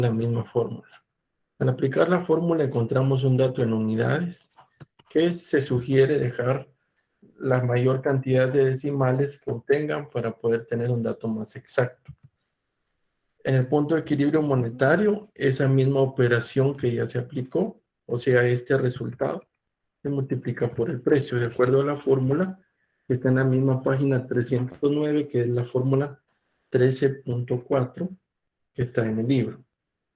la misma fórmula. Al aplicar la fórmula encontramos un dato en unidades que se sugiere dejar la mayor cantidad de decimales que obtengan para poder tener un dato más exacto. En el punto de equilibrio monetario, esa misma operación que ya se aplicó, o sea, este resultado, se multiplica por el precio, de acuerdo a la fórmula que está en la misma página 309, que es la fórmula 13.4, que está en el libro.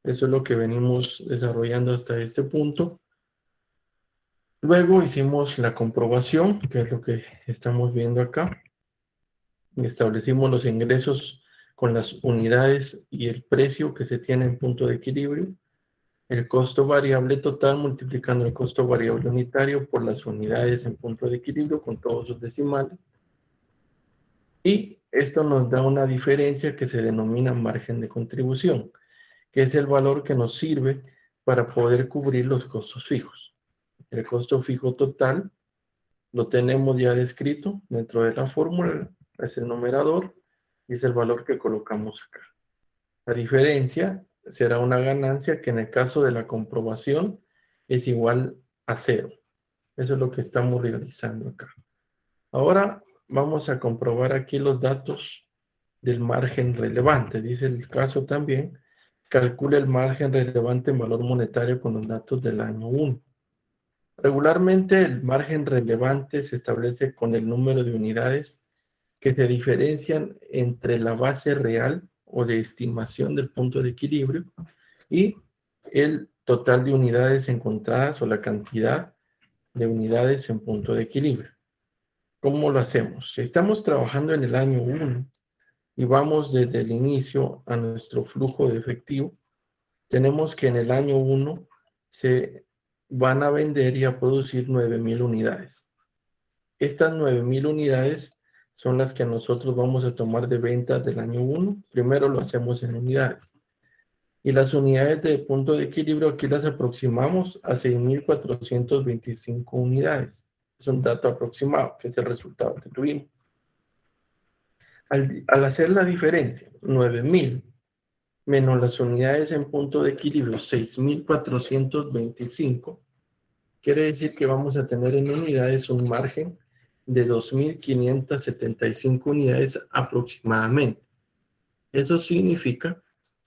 Eso es lo que venimos desarrollando hasta este punto. Luego hicimos la comprobación, que es lo que estamos viendo acá. Y establecimos los ingresos con las unidades y el precio que se tiene en punto de equilibrio. El costo variable total multiplicando el costo variable unitario por las unidades en punto de equilibrio con todos sus decimales. Y esto nos da una diferencia que se denomina margen de contribución, que es el valor que nos sirve para poder cubrir los costos fijos. El costo fijo total lo tenemos ya descrito dentro de la fórmula, es el numerador y es el valor que colocamos acá. La diferencia será una ganancia que en el caso de la comprobación es igual a 0. Eso es lo que estamos realizando acá. Ahora vamos a comprobar aquí los datos del margen relevante. Dice el caso también, calcula el margen relevante en valor monetario con los datos del año 1. Regularmente el margen relevante se establece con el número de unidades que se diferencian entre la base real o de estimación del punto de equilibrio y el total de unidades encontradas o la cantidad de unidades en punto de equilibrio. ¿Cómo lo hacemos? Si estamos trabajando en el año 1 y vamos desde el inicio a nuestro flujo de efectivo, tenemos que en el año 1 se van a vender y a producir 9,000 unidades. Estas 9,000 unidades son las que nosotros vamos a tomar de ventas del año 1. Primero lo hacemos en unidades. Y las unidades de punto de equilibrio aquí las aproximamos a 6,425 unidades. Es un dato aproximado, que es el resultado que tuvimos. Al hacer la diferencia, 9,000 menos las unidades en punto de equilibrio, 6,425, quiere decir que vamos a tener en unidades un margen de 2,575 unidades aproximadamente. Eso significa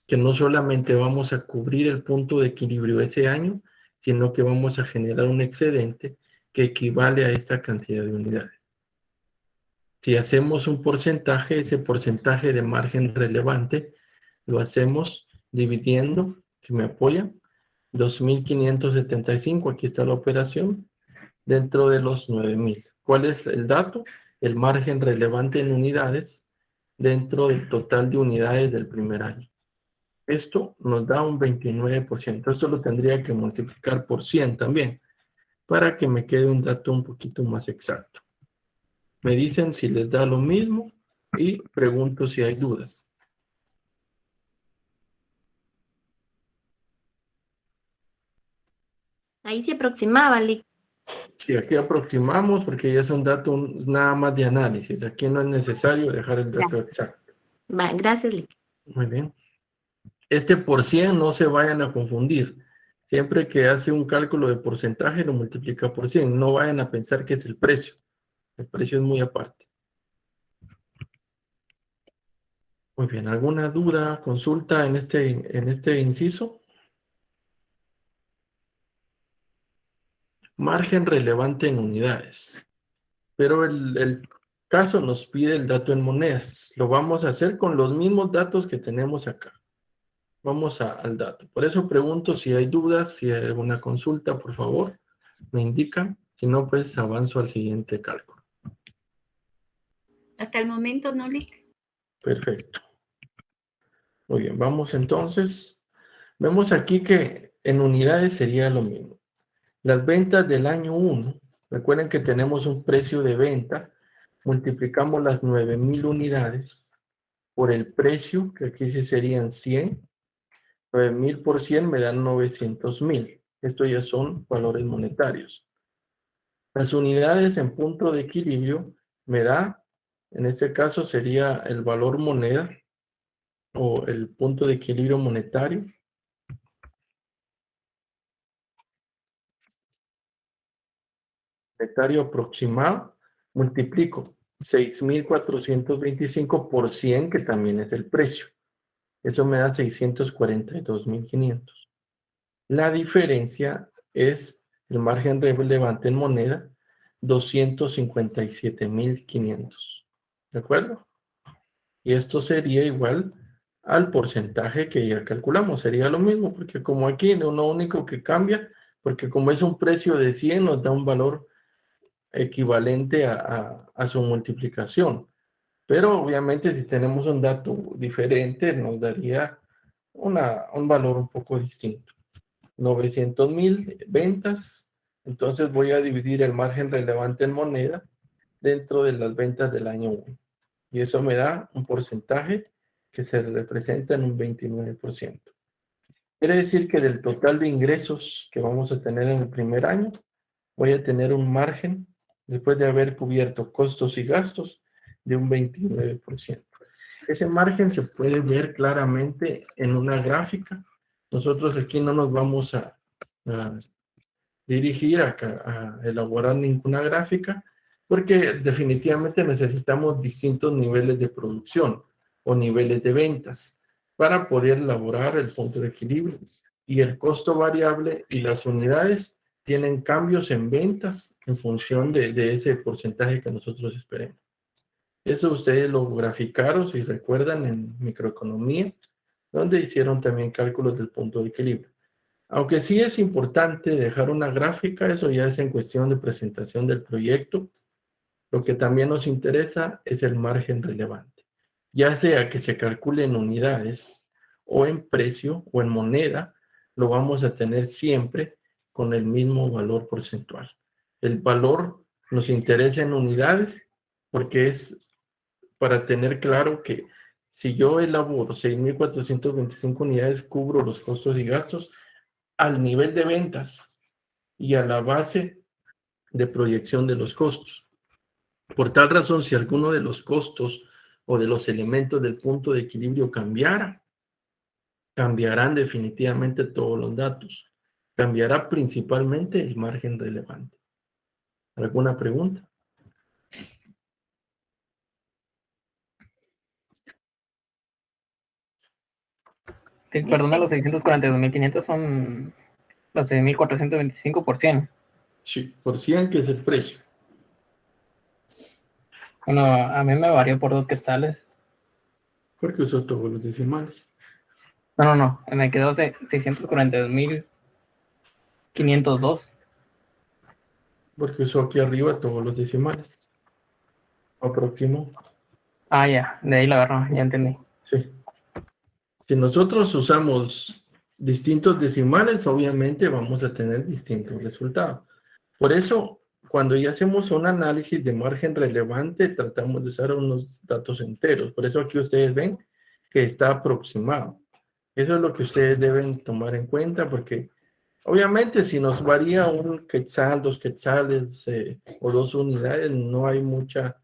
que no solamente vamos a cubrir el punto de equilibrio ese año, sino que vamos a generar un excedente que equivale a esta cantidad de unidades. Si hacemos un porcentaje, ese porcentaje de margen relevante lo hacemos dividiendo, si me apoyan, 2,575, aquí está la operación, dentro de los 9,000. ¿Cuál es el dato? El margen relevante en unidades dentro del total de unidades del primer año. Esto nos da un 29%. Esto lo tendría que multiplicar por 100 también, para que me quede un dato un poquito más exacto. Me dicen si les da lo mismo y pregunto si hay dudas. Ahí se aproximaba, Lick. Sí, aquí aproximamos porque ya es un dato nada más de análisis. Aquí no es necesario dejar el dato exacto. Va, gracias, Lick. Muy bien. Este por 100 no se vayan a confundir. Siempre que hace un cálculo de porcentaje lo multiplica por 100. No vayan a pensar que es el precio. El precio es muy aparte. Muy bien. ¿Alguna duda, consulta en este inciso? Margen relevante en unidades. Pero el caso nos pide el dato en monedas. Lo vamos a hacer con los mismos datos que tenemos acá. Vamos al dato. Por eso pregunto si hay dudas, si hay alguna consulta, por favor, me indican. Si no, pues avanzo al siguiente cálculo. Hasta el momento, ¿no, Lick? Perfecto. Muy bien, vamos entonces. Vemos aquí que en unidades sería lo mismo. Las ventas del año 1, recuerden que tenemos un precio de venta, multiplicamos las 9,000 unidades por el precio, que aquí sí serían 100. 9,000 por 100 me dan 900,000. Esto ya son valores monetarios. Las unidades en punto de equilibrio me da, en este caso sería el valor moneda o el punto de equilibrio monetario, monetario aproximado, multiplico 6.425 por 100, que también es el precio. Eso me da 642.500. La diferencia es el margen relevante en moneda, 257.500. ¿De acuerdo? Y esto sería igual al porcentaje que ya calculamos. Sería lo mismo, porque como aquí lo único que cambia, porque como es un precio de 100, nos da un valor equivalente a su multiplicación. Pero obviamente si tenemos un dato diferente, nos daría un valor un poco distinto. 900.000 ventas, entonces voy a dividir el margen relevante en moneda dentro de las ventas del año 1. Y eso me da un porcentaje que se representa en un 29%. Quiere decir que del total de ingresos que vamos a tener en el primer año, voy a tener un margen, después de haber cubierto costos y gastos, de un 29%. Ese margen se puede ver claramente en una gráfica. Nosotros aquí no nos vamos a dirigir a elaborar ninguna gráfica, porque definitivamente necesitamos distintos niveles de producción o niveles de ventas para poder elaborar el punto de equilibrio. Y el costo variable y las unidades tienen cambios en ventas en función de ese porcentaje que nosotros esperemos. Eso ustedes lo graficaron, si recuerdan, en microeconomía, donde hicieron también cálculos del punto de equilibrio. Aunque sí es importante dejar una gráfica, eso ya es en cuestión de presentación del proyecto. Lo que también nos interesa es el margen relevante, ya sea que se calcule en unidades o en precio o en moneda, lo vamos a tener siempre con el mismo valor porcentual. El valor nos interesa en unidades porque es para tener claro que si yo elaboro 6.425 unidades, cubro los costos y gastos al nivel de ventas y a la base de proyección de los costos. Por tal razón, si alguno de los costos o de los elementos del punto de equilibrio cambiara, cambiarán definitivamente todos los datos. Cambiará principalmente el margen relevante. ¿Alguna pregunta? Sí, perdona, los 642.500 son los 6.425 por 100. Sí, por 100, que es el precio. Bueno, a mí me varió por 2 quetzales. Porque usó todos los decimales. No, me quedó de 642.502. Porque usó aquí arriba todos los decimales. Aproximó. Ah, ya, de ahí la agarró, ya entendí. Sí. Si nosotros usamos distintos decimales, obviamente vamos a tener distintos resultados. Por eso, cuando ya hacemos un análisis de margen relevante, tratamos de usar unos datos enteros. Por eso aquí ustedes ven que está aproximado. Eso es lo que ustedes deben tomar en cuenta, porque obviamente si nos varía un quetzal, 2 quetzales o 2 unidades, no hay mucha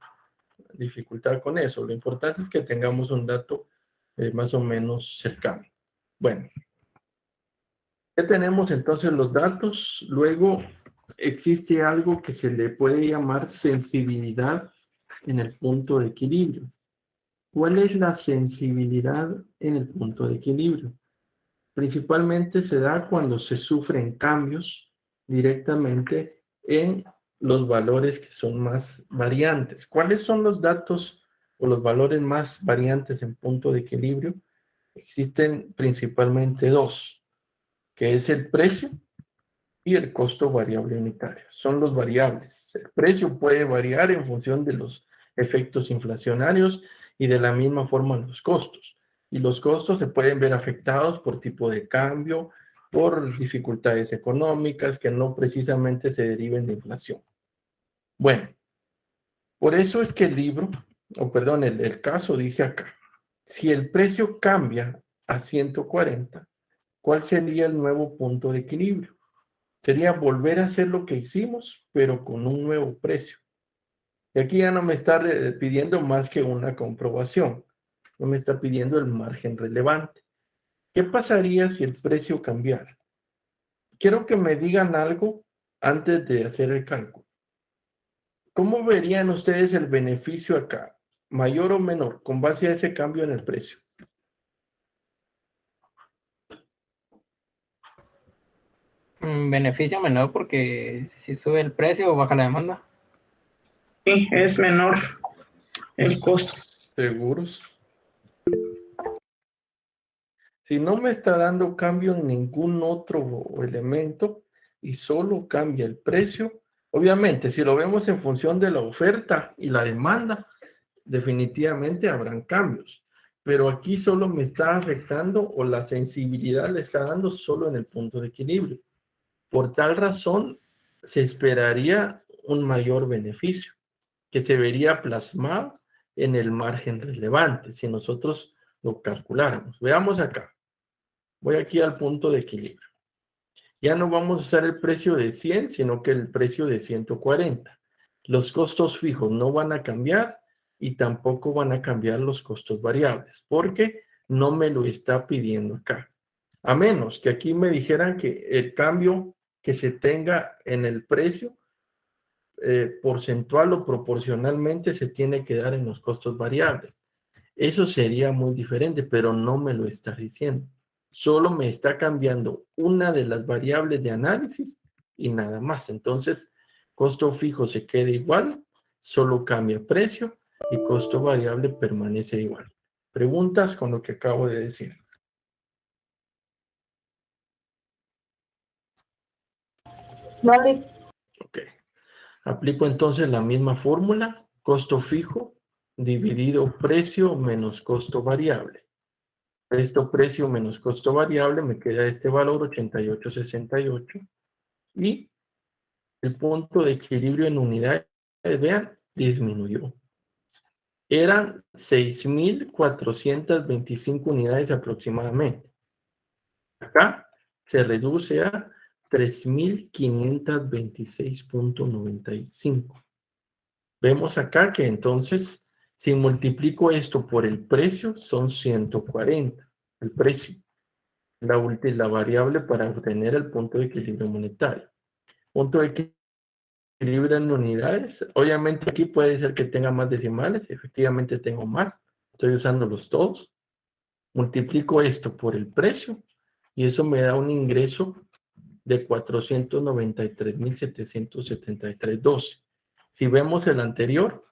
dificultad con eso. Lo importante es que tengamos un dato más o menos cercano. Bueno, ya tenemos entonces los datos. Luego existe algo que se le puede llamar sensibilidad en el punto de equilibrio. ¿Cuál es la sensibilidad en el punto de equilibrio? Principalmente se da cuando se sufren cambios directamente en los valores que son más variantes. ¿Cuáles son los datos o los valores más variantes en punto de equilibrio? Existen principalmente dos, que es el precio y el costo variable unitario. Son los variables. El precio puede variar en función de los efectos inflacionarios y de la misma forma los costos. Y los costos se pueden ver afectados por tipo de cambio, por dificultades económicas que no precisamente se deriven de inflación. Bueno, por eso es que el libro, o perdón, el caso dice acá, si el precio cambia a 140, ¿cuál sería el nuevo punto de equilibrio? Sería volver a hacer lo que hicimos, pero con un nuevo precio. Y aquí ya no me está pidiendo más que una comprobación, no me está pidiendo el margen relevante. ¿Qué pasaría si el precio cambiara? Quiero que me digan algo antes de hacer el cálculo. ¿Cómo verían ustedes el beneficio acá? ¿Mayor o menor? Con base a ese cambio en el precio. Beneficio menor porque si sube el precio o baja la demanda. Sí, es menor el costo. ¿Seguros? Si no me está dando cambio en ningún otro elemento y solo cambia el precio, obviamente, si lo vemos en función de la oferta y la demanda, definitivamente habrán cambios. Pero aquí solo me está afectando o la sensibilidad le está dando solo en el punto de equilibrio. Por tal razón, se esperaría un mayor beneficio que se vería plasmado en el margen relevante si nosotros lo calculáramos. Veamos acá. Voy aquí al punto de equilibrio. Ya no vamos a usar el precio de 100, sino que el precio de 140. Los costos fijos no van a cambiar y tampoco van a cambiar los costos variables, porque no me lo está pidiendo acá. A menos que aquí me dijeran que el cambio que se tenga en el precio porcentual o proporcionalmente se tiene que dar en los costos variables. Eso sería muy diferente, pero no me lo está diciendo. Solo me está cambiando una de las variables de análisis y nada más. Entonces, costo fijo se queda igual, solo cambia precio y costo variable permanece igual. ¿Preguntas con lo que acabo de decir? No, Lick. Ok. Aplico entonces la misma fórmula, costo fijo dividido precio menos costo variable. Esto precio menos costo variable me queda este valor 88.68 y el punto de equilibrio en unidades, vean, disminuyó. Eran 6.425 unidades aproximadamente. Acá se reduce a 3.526.95. Vemos acá que entonces, si multiplico esto por el precio, son 140, el precio. La variable para obtener el punto de equilibrio monetario. Punto de equilibrio en unidades. Obviamente aquí puede ser que tenga más decimales. Efectivamente tengo más. Estoy usándolos todos. Multiplico esto por el precio y eso me da un ingreso de 493.773.12. Si vemos el anterior,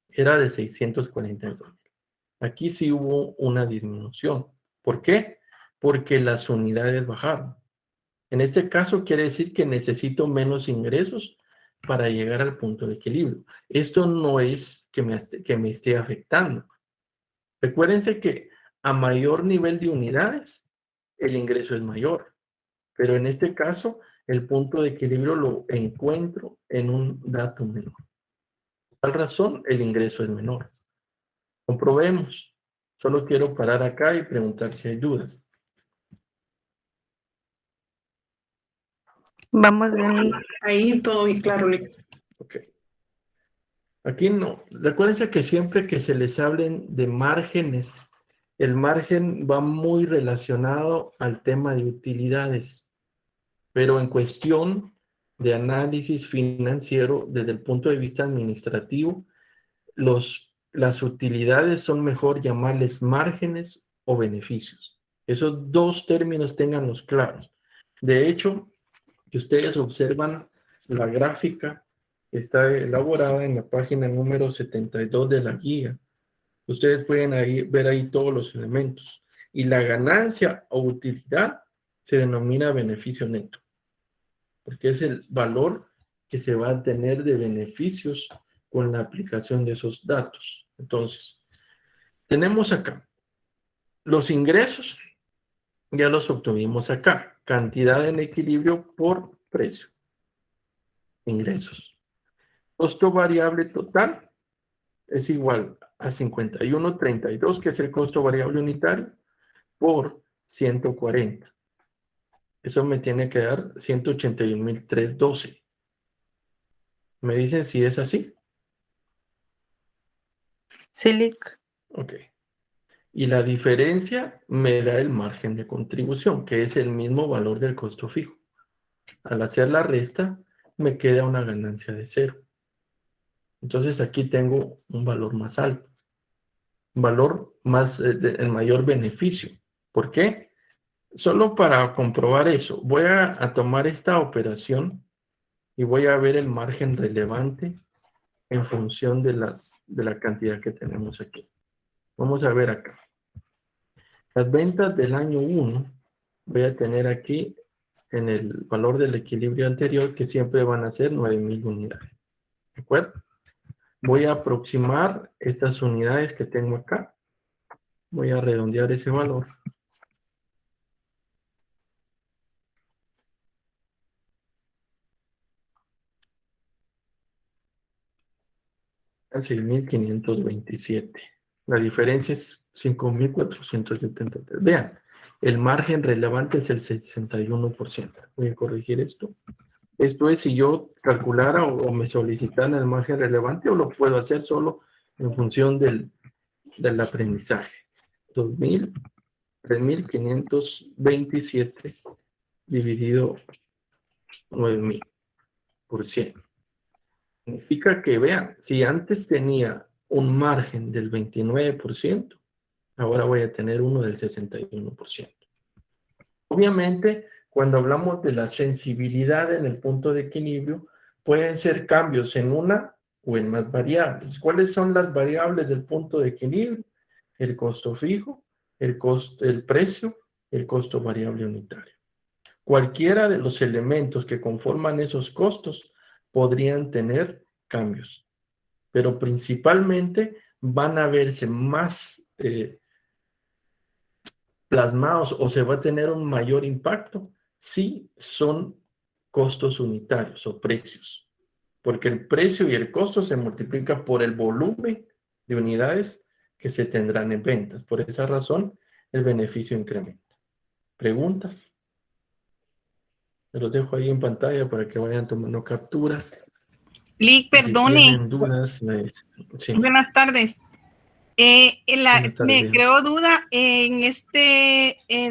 era de 642. Aquí sí hubo una disminución. ¿Por qué? Porque las unidades bajaron. En este caso quiere decir que necesito menos ingresos para llegar al punto de equilibrio. Esto no es que me esté afectando. Recuérdense que a mayor nivel de unidades, el ingreso es mayor. Pero en este caso, el punto de equilibrio lo encuentro en un dato menor. Por tal razón, el ingreso es menor. Comprobemos. Solo quiero parar acá y preguntar si hay dudas. Vamos bien, Lick. Ahí todo bien claro, Lick. Ok. Aquí no. Recuérdense que siempre que se les hablen de márgenes, el margen va muy relacionado al tema de utilidades, pero en cuestión de análisis financiero, desde el punto de vista administrativo, las utilidades son mejor llamarles márgenes o beneficios. Esos dos términos ténganlos claros. De hecho, si ustedes observan la gráfica, está elaborada en la página número 72 de la guía. Ustedes pueden ver ahí todos los elementos. Y la ganancia o utilidad se denomina beneficio neto, porque es el valor que se va a tener de beneficios con la aplicación de esos datos. Entonces, tenemos acá los ingresos, ya los obtuvimos acá. Cantidad en equilibrio por precio. Ingresos. Costo variable total es igual a 51.32, que es el costo variable unitario, por 140. Eso me tiene que dar 181.312. ¿Me dicen si es así? Sí, Lick. Ok. Y la diferencia me da el margen de contribución, que es el mismo valor del costo fijo. Al hacer la resta, me queda una ganancia de 0. Entonces aquí tengo un valor más alto, un valor más, el mayor beneficio. ¿Por qué? Solo para comprobar eso, voy a tomar esta operación y voy a ver el margen relevante en función de la cantidad que tenemos aquí. Vamos a ver acá. Las ventas del año 1, voy a tener aquí en el valor del equilibrio anterior que siempre van a ser 9,000 unidades. ¿De acuerdo? Voy a aproximar estas unidades que tengo acá. Voy a redondear ese valor. A 6,527. La diferencia es 5,473. Vean, el margen relevante es el 61%. Voy a corregir esto. Esto es si yo calculara o me solicitaran el margen relevante, o lo puedo hacer solo en función del aprendizaje. 3,527 dividido 9,000%. Significa que, vean, si antes tenía un margen del 29%, ahora voy a tener uno del 61%. Obviamente, cuando hablamos de la sensibilidad en el punto de equilibrio, pueden ser cambios en una o en más variables. ¿Cuáles son las variables del punto de equilibrio? El costo fijo, el precio, el costo variable unitario. Cualquiera de los elementos que conforman esos costos podrían tener cambios, pero principalmente van a verse más plasmados o se va a tener un mayor impacto si son costos unitarios o precios, porque el precio y el costo se multiplica por el volumen de unidades que se tendrán en ventas. Por esa razón, el beneficio incrementa. ¿Preguntas? Se los dejo ahí en pantalla para que vayan tomando capturas. Lick, Si perdone. tienen dudas, me dicen. Sí. Buenas tardes. Buenas tardes. Me creó duda en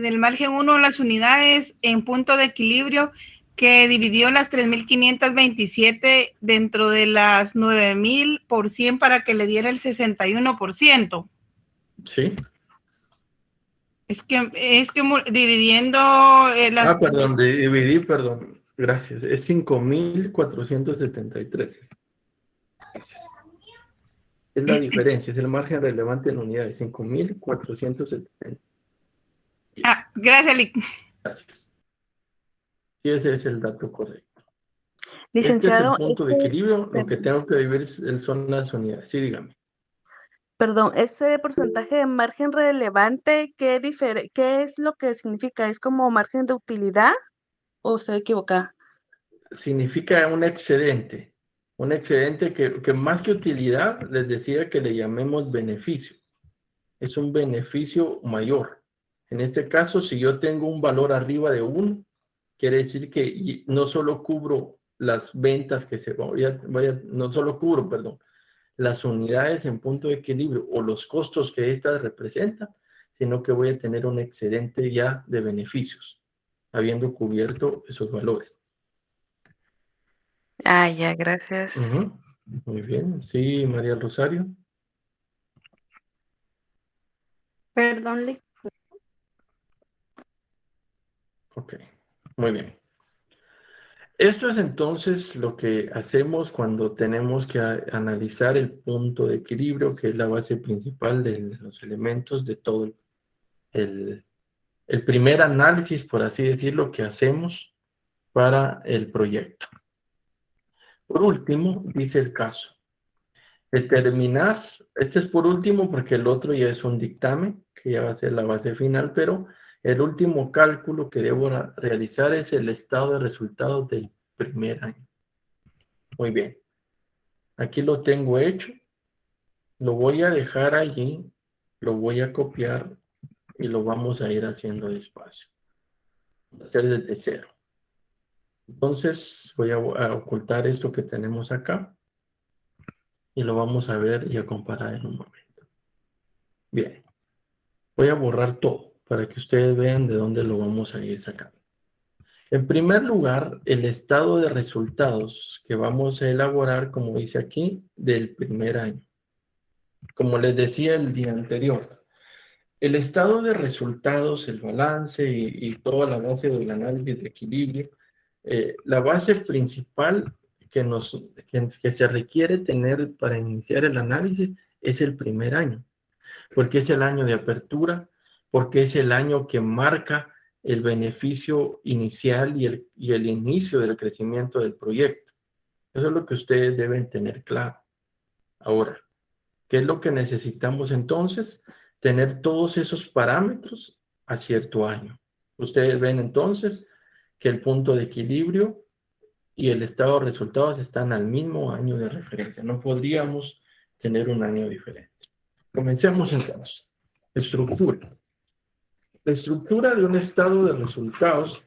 del margen 1, las unidades en punto de equilibrio que dividió las 3,527 dentro de las 9,000 por 100 para que le diera el 61%. Sí. Es que dividiendo las... Perdón, perdón. Gracias. Es 5,473. Gracias. Es la diferencia, es el margen relevante en unidades, 5,470. Gracias, Lick. Gracias. Y ese es el dato correcto. Licenciado, este es el punto de equilibrio, lo que tengo que dividir son las unidades. Sí, dígame. perdón, ese porcentaje de margen relevante, ¿qué es lo que significa? ¿Es como margen de utilidad o se equivoca? Significa un excedente que más que utilidad, les decía que le llamemos beneficio. Es un beneficio mayor. En este caso, si yo tengo un valor arriba de 1, quiere decir que no solo cubro las ventas que no solo cubro, perdón, las unidades en punto de equilibrio o los costos que estas representan, sino que voy a tener un excedente ya de beneficios, habiendo cubierto esos valores. Ya, gracias. Muy bien. Sí, María Rosario. Perdón, Lick. Ok, muy bien. Esto es entonces lo que hacemos cuando tenemos que analizar el punto de equilibrio, que es la base principal de los elementos de todo el primer análisis, por así decirlo, que hacemos para el proyecto. Por último, dice el caso. Determinar, este es por último porque el otro ya es un dictamen, que ya va a ser la base final, pero el último cálculo que debo realizar es el estado de resultados del primer año. Muy bien. Aquí lo tengo hecho. Lo voy a dejar allí, lo voy a copiar y lo vamos a ir haciendo despacio. Voy a hacer desde cero. Entonces voy a ocultar esto que tenemos acá y lo vamos a ver y a comparar en un momento. Bien. Voy a borrar todo para que ustedes vean de dónde lo vamos a ir sacando. En primer lugar, el estado de resultados que vamos a elaborar, como dice aquí, del primer año. Como les decía el día anterior, el estado de resultados, el balance y toda la base del análisis de equilibrio, la base principal que se requiere tener para iniciar el análisis es el primer año, porque es el año de apertura, porque es el año que marca el beneficio inicial y el inicio del crecimiento del proyecto. Eso es lo que ustedes deben tener claro. Ahora, ¿qué es lo que necesitamos entonces? Tener todos esos parámetros a cierto año. Ustedes ven entonces que el punto de equilibrio y el estado de resultados están al mismo año de referencia. No podríamos tener un año diferente. Comencemos entonces. Estructura. La estructura de un estado de resultados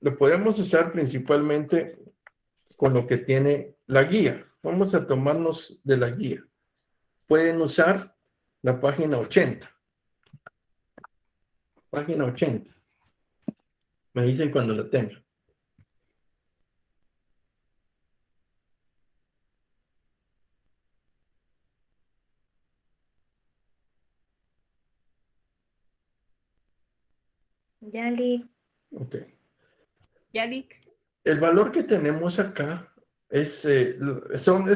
lo podemos usar principalmente con lo que tiene la guía. Vamos a tomarnos de la guía. Pueden usar la página 80. Página 80. Me dicen cuando la tengan. Yali. Ok. Yalik. El valor que tenemos acá es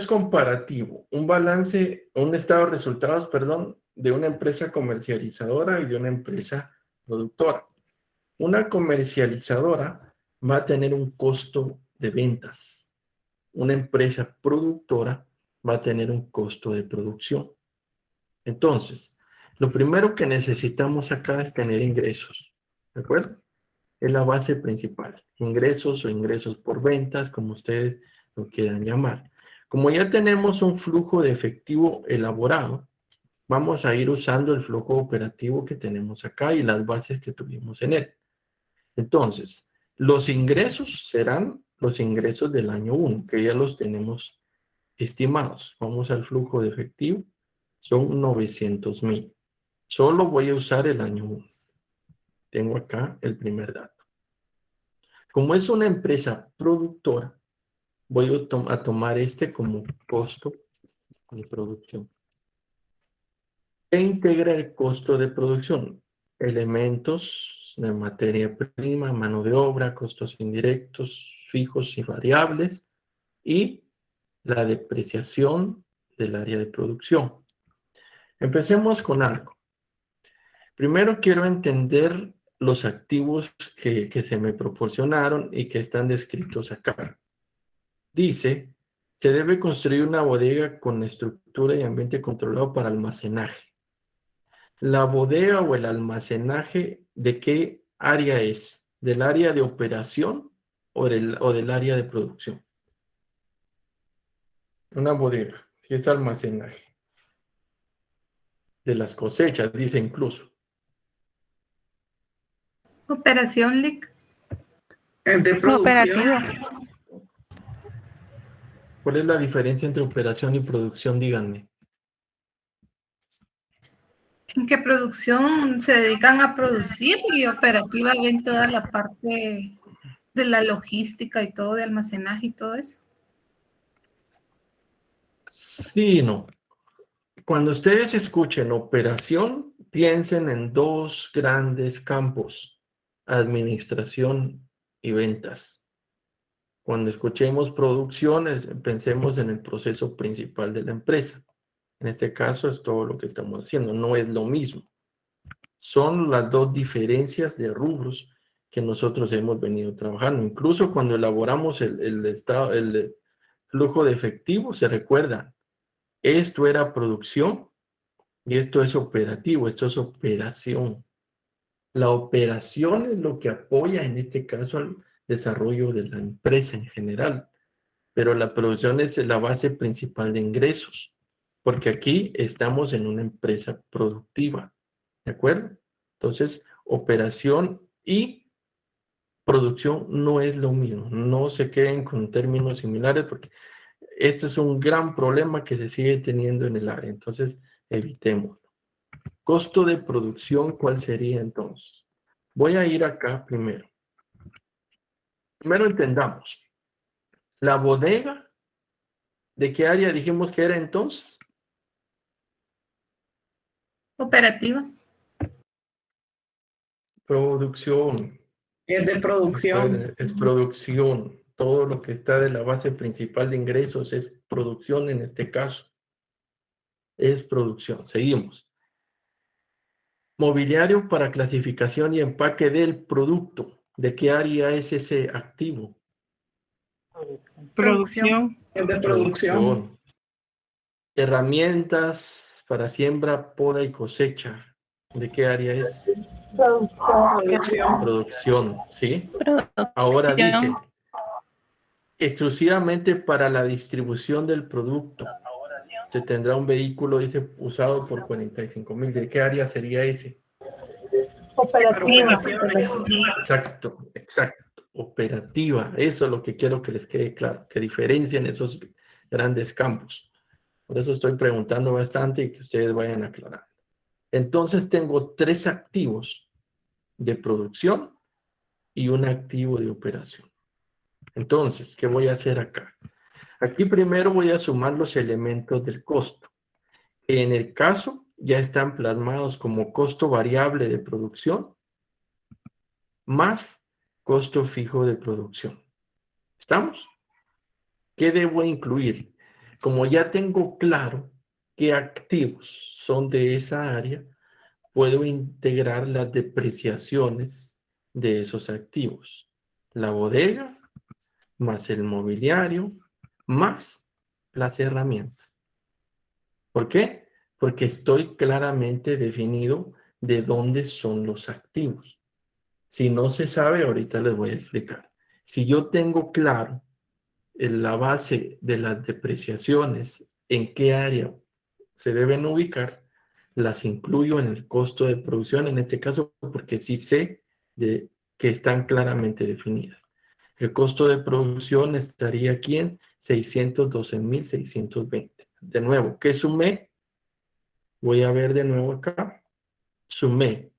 comparativo. Un balance, un estado de resultados, perdón, de una empresa comercializadora y de una empresa productora. Una comercializadora va a tener un costo de ventas. Una empresa productora va a tener un costo de producción. Entonces, lo primero que necesitamos acá es tener ingresos. ¿De acuerdo? Es la base principal. Ingresos o ingresos por ventas, como ustedes lo quieran llamar. Como ya tenemos un flujo de efectivo elaborado, vamos a ir usando el flujo operativo que tenemos acá y las bases que tuvimos en él. Entonces, los ingresos serán los ingresos del año 1, que ya los tenemos estimados. Vamos al flujo de efectivo. Son 900,000. Solo voy a usar el año 1. Tengo acá el primer dato. Como es una empresa productora, voy a tomar este como costo de producción. ¿Qué integra el costo de producción? Elementos de materia prima, mano de obra, costos indirectos, fijos y variables, y la depreciación del área de producción. Empecemos con algo. Primero quiero entender los activos que se me proporcionaron y que están descritos acá. Dice, se debe construir una bodega con estructura y ambiente controlado para almacenaje. La bodega o el almacenaje, ¿de qué área es? ¿Del área de operación o del área de producción? Una bodega, si es almacenaje. De las cosechas, dice incluso. Operación LIC. De producción. Operativo. ¿Cuál es la diferencia entre operación y producción? Díganme. En que producción se dedican a producir y operativa ven toda la parte de la logística y todo, de almacenaje y todo eso. Sí y no. Cuando ustedes escuchen operación, piensen en dos grandes campos: administración y ventas. Cuando escuchemos producciones, pensemos en el proceso principal de la empresa. En este caso es todo lo que estamos haciendo, no es lo mismo. Son las dos diferencias de rubros que nosotros hemos venido trabajando. Incluso cuando elaboramos el flujo de efectivo, se recuerda, esto era producción y esto es operativo, esto es operación. La operación es lo que apoya en este caso al desarrollo de la empresa en general, pero la producción es la base principal de ingresos, porque aquí estamos en una empresa productiva, ¿de acuerdo? Entonces, operación y producción no es lo mismo, no se queden con términos similares, porque este es un gran problema que se sigue teniendo en el área, entonces evitémoslo. Costo de producción, ¿cuál sería entonces? Voy a ir acá primero. Primero entendamos. La bodega, ¿de qué área dijimos que era entonces? Operativa. Producción. Es de producción. Es producción. Todo lo que está de la base principal de ingresos es producción en este caso. Es producción. Seguimos. Mobiliario para clasificación y empaque del producto. ¿De qué área es ese activo? Producción. Es de producción. Herramientas para siembra, poda y cosecha. ¿De qué área es? Producción. Producción, ¿sí? Ahora dice, exclusivamente para la distribución del producto. Se tendrá un vehículo, dice, usado por 45,000. ¿De qué área sería ese? Operativa. Exacto, exacto. Operativa. Eso es lo que quiero que les quede claro, que diferencien esos grandes campos. Por eso estoy preguntando bastante y que ustedes vayan aclarando. Entonces tengo 3 activos de producción y un activo de operación. Entonces, ¿qué voy a hacer acá? Aquí primero voy a sumar los elementos del costo. En el caso, ya están plasmados como costo variable de producción más costo fijo de producción. ¿Estamos? ¿Qué debo incluir? Como ya tengo claro qué activos son de esa área, puedo integrar las depreciaciones de esos activos. La bodega, más el mobiliario, más las herramientas. ¿Por qué? Porque estoy claramente definido de dónde son los activos. Si no se sabe, ahorita les voy a explicar. Si yo tengo claro en la base de las depreciaciones, en qué área se deben ubicar, las incluyo en el costo de producción, en este caso, porque sí sé que están claramente definidas. El costo de producción estaría aquí en 612,620. De nuevo, ¿qué sumé? Voy a ver de nuevo acá. Sumé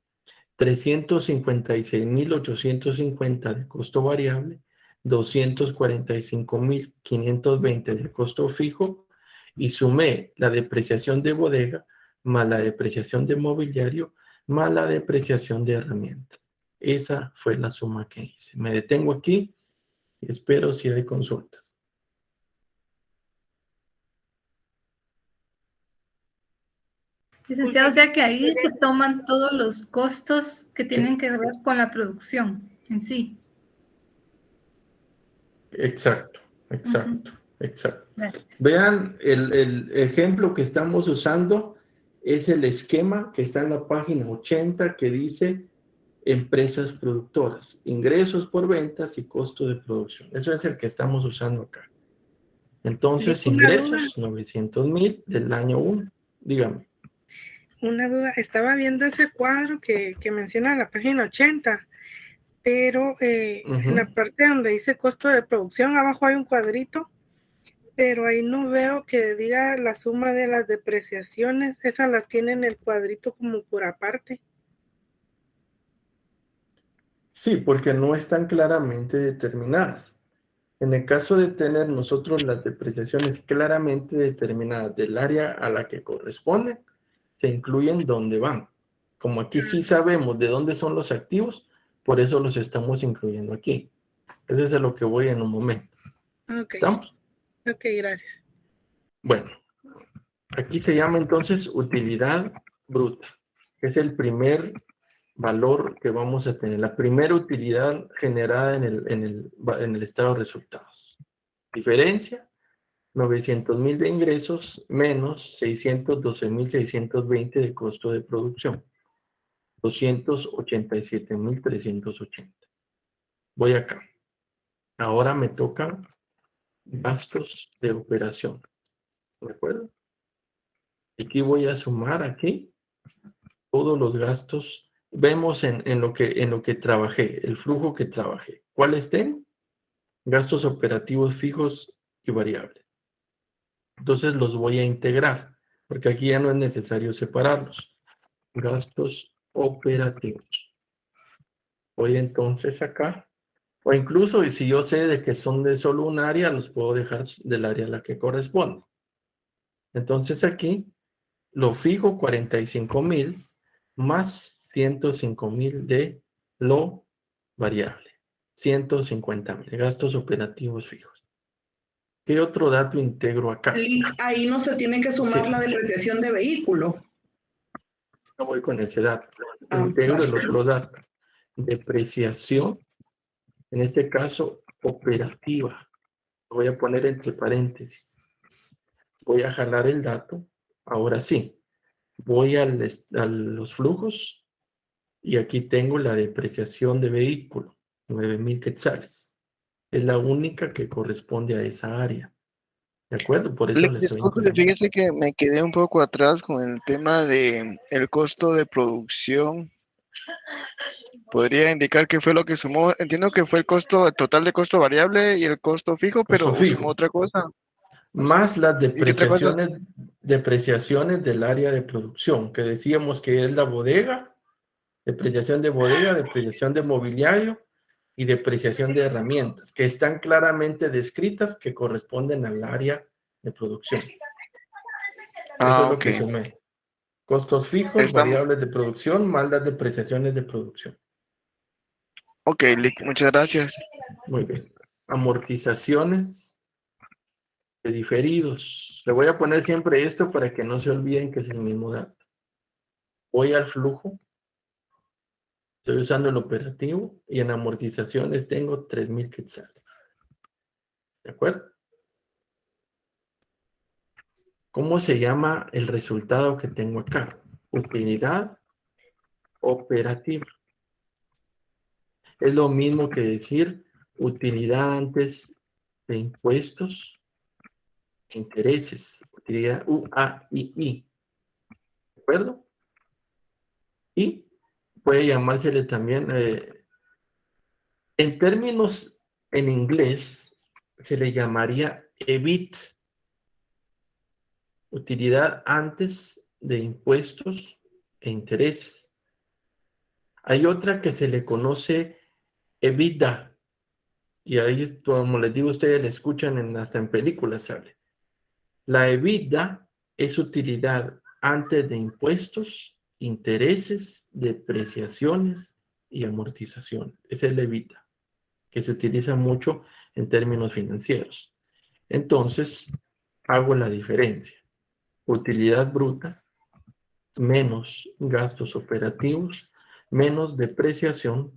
356,850 de costo variable, 245,520 de costo fijo y sumé la depreciación de bodega más la depreciación de mobiliario más la depreciación de herramientas. Esa fue la suma que hice. Me detengo aquí y espero si hay consultas. Licenciado, o sea que ahí se toman todos los costos que tienen que ver con la producción en sí. Exacto, exacto, exacto. Gracias. Vean, el ejemplo que estamos usando es el esquema que está en la página 80 que dice empresas productoras, ingresos por ventas y costo de producción. Eso es el que estamos usando acá. Entonces, ingresos, 900,000 del año 1. Dígame. Una duda, estaba viendo ese cuadro que menciona la página 80, pero en la parte donde dice costo de producción, abajo hay un cuadrito, pero ahí no veo que diga la suma de las depreciaciones. Esas las tiene en el cuadrito como por aparte. Sí, porque no están claramente determinadas. En el caso de tener nosotros las depreciaciones claramente determinadas del área a la que corresponden, se incluyen dónde van. Como aquí sí sabemos de dónde son los activos, por eso los estamos incluyendo aquí. Eso es a lo que voy en un momento. Okay. ¿Estamos? Ok, gracias. Bueno, aquí se llama entonces utilidad bruta, que es el primer valor que vamos a tener, la primera utilidad generada en el estado de resultados. Diferencia, 900,000 de ingresos menos 612,620 de costo de producción, 287,380. Voy acá. Ahora me tocan gastos de operación. ¿De acuerdo? Aquí voy a sumar aquí todos los gastos. Vemos en lo que trabajé, el flujo que trabajé. ¿Cuáles tengo? Gastos operativos fijos y variables. Entonces los voy a integrar, porque aquí ya no es necesario separarlos. Gastos operativos. Voy entonces acá O incluso, y si yo sé de que son de solo un área, los puedo dejar del área a la que corresponde. Entonces aquí lo fijo 45,000 más 105,000 de lo variable. 150,000 gastos operativos fijos. ¿Qué otro dato integro acá? Ahí no se tiene que sumar Sí. la depreciación de vehículo. No voy con ese dato. Integro el otro dato. Depreciación, en este caso operativa. Lo voy a poner entre paréntesis. Voy a jalar el dato. Ahora sí. Voy a los flujos y aquí tengo la depreciación de vehículo, 9,000 quetzales. Es la única que corresponde a esa área. ¿De acuerdo? Por eso le estoy Disculpe, incluyendo. fíjese que me quedé un poco atrás con el tema de el costo de producción. ¿Podría indicar qué fue lo que sumó? Entiendo que fue el costo total de costo variable y el costo fijo, pero Costo fijo. sumó otra cosa. Más las ¿Y qué otra cosa? depreciaciones del área de producción, que decíamos que es la bodega, depreciación de bodega, depreciación de mobiliario y depreciación de herramientas, que están claramente descritas que corresponden al área de producción. Eso es lo que sumé. Costos fijos, variables de producción, más las depreciaciones de producción. Ok, muchas gracias. Muy bien. Amortizaciones de diferidos. Le voy a poner siempre esto para que no se olviden que es el mismo dato. Voy al flujo. Estoy usando el operativo y en amortizaciones tengo 3,000 quetzales. ¿De acuerdo? ¿Cómo se llama el resultado que tengo acá? Utilidad operativa. Es lo mismo que decir utilidad antes de impuestos, intereses. Utilidad UAII. ¿De acuerdo? Y puede llamársele también, en términos en inglés, se le llamaría EBIT. Utilidad antes de impuestos e intereses. Hay otra que se le conoce EBITDA. Y ahí, como les digo, ustedes la escuchan hasta en películas, ¿sabe? La EBITDA es utilidad antes de impuestos, intereses, depreciaciones y amortización. Esa es la EBITDA, que se utiliza mucho en términos financieros. Entonces, hago la diferencia. Utilidad bruta menos gastos operativos menos depreciación.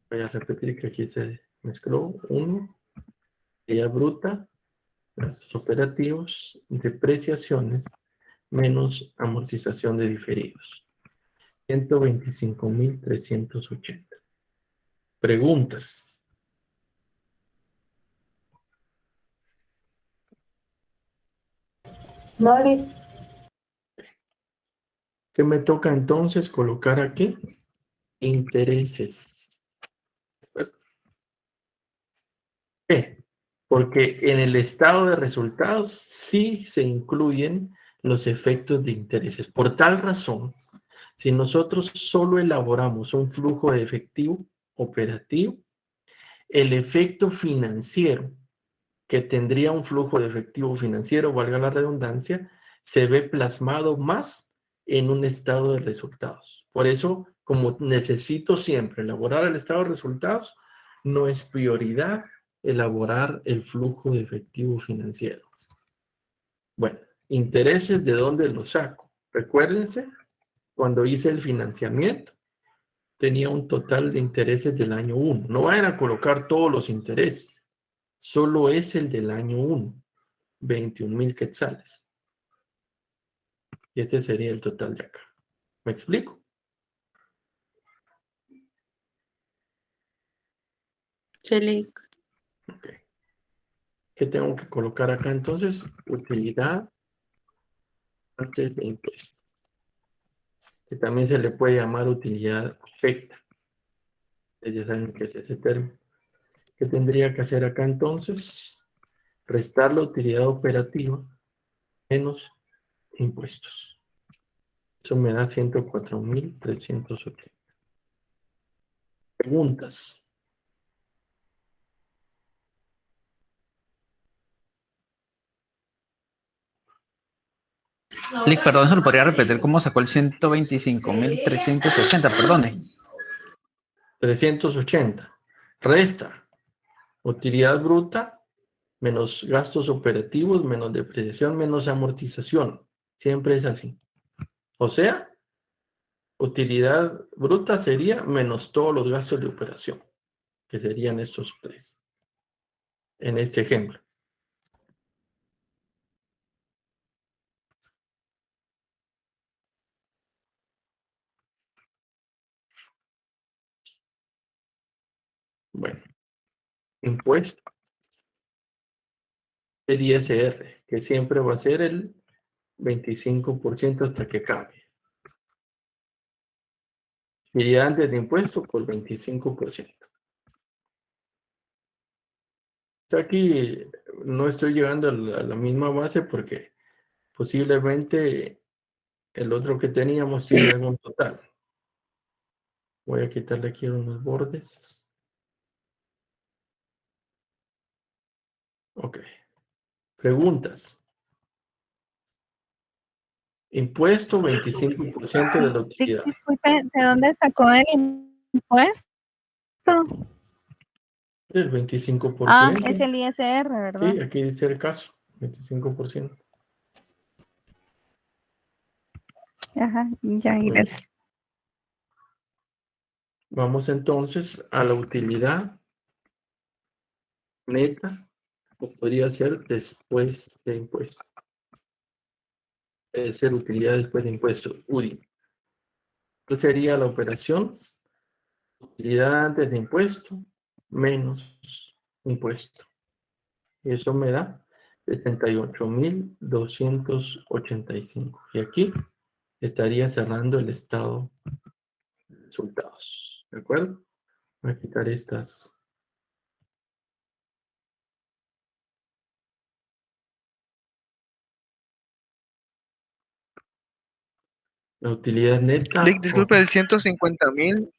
Voy a repetir que aquí se mezcló. 1, utilidad bruta, gastos operativos, depreciaciones menos amortización de diferidos. 125,380. Preguntas. Nadie. ¿Qué me toca entonces colocar aquí? Intereses. ¿Por qué? Porque en el estado de resultados sí se incluyen los efectos de intereses. Por tal razón, si nosotros solo elaboramos un flujo de efectivo operativo, el efecto financiero que tendría un flujo de efectivo financiero, valga la redundancia, se ve plasmado más en un estado de resultados. Por eso, como necesito siempre elaborar el estado de resultados, no es prioridad elaborar el flujo de efectivo financiero. Bueno, intereses, ¿de dónde los saco? Recuérdense, cuando hice el financiamiento, tenía un total de intereses del año 1. No vayan a colocar todos los intereses. Solo es el del año 1. 21,000 quetzales. Y este sería el total de acá. ¿Me explico? Sí. Ok. ¿Qué tengo que colocar acá entonces? Utilidad antes de impuesto. Que también se le puede llamar utilidad afecta. Ya saben qué es ese término. ¿Qué tendría que hacer acá entonces? Restar la utilidad operativa menos impuestos. Eso me da 104,380. Preguntas. Lick, perdón, ¿se lo podría repetir cómo sacó el 125.380? Perdone. 380. Resta utilidad bruta menos gastos operativos, menos depreciación, menos amortización. Siempre es así. O sea, utilidad bruta sería menos todos los gastos de operación, que serían estos tres, en este ejemplo. Bueno, impuesto. El ISR, que siempre va a ser el 25% hasta que cambie. Utilidad antes de impuesto por 25%. Aquí no estoy llegando a la misma base porque posiblemente el otro que teníamos tiene algún total. Voy a quitarle aquí unos bordes. Ok. Preguntas. Impuesto 25% de la utilidad. Disculpe, ¿de dónde sacó el impuesto? El 25%. Ah, es el ISR, ¿verdad? Sí, aquí dice el caso. 25%. Ajá, ya, gracias. Vamos entonces a la utilidad neta, que podría ser después de impuesto. Es ser utilidad después de impuesto, UDI. Entonces sería la operación, utilidad antes de impuesto, menos impuesto. Y eso me da 78.285. Y aquí estaría cerrando el estado de resultados. ¿De acuerdo? Voy a quitar estas. La utilidad neta. Lick, disculpe, el 150.000.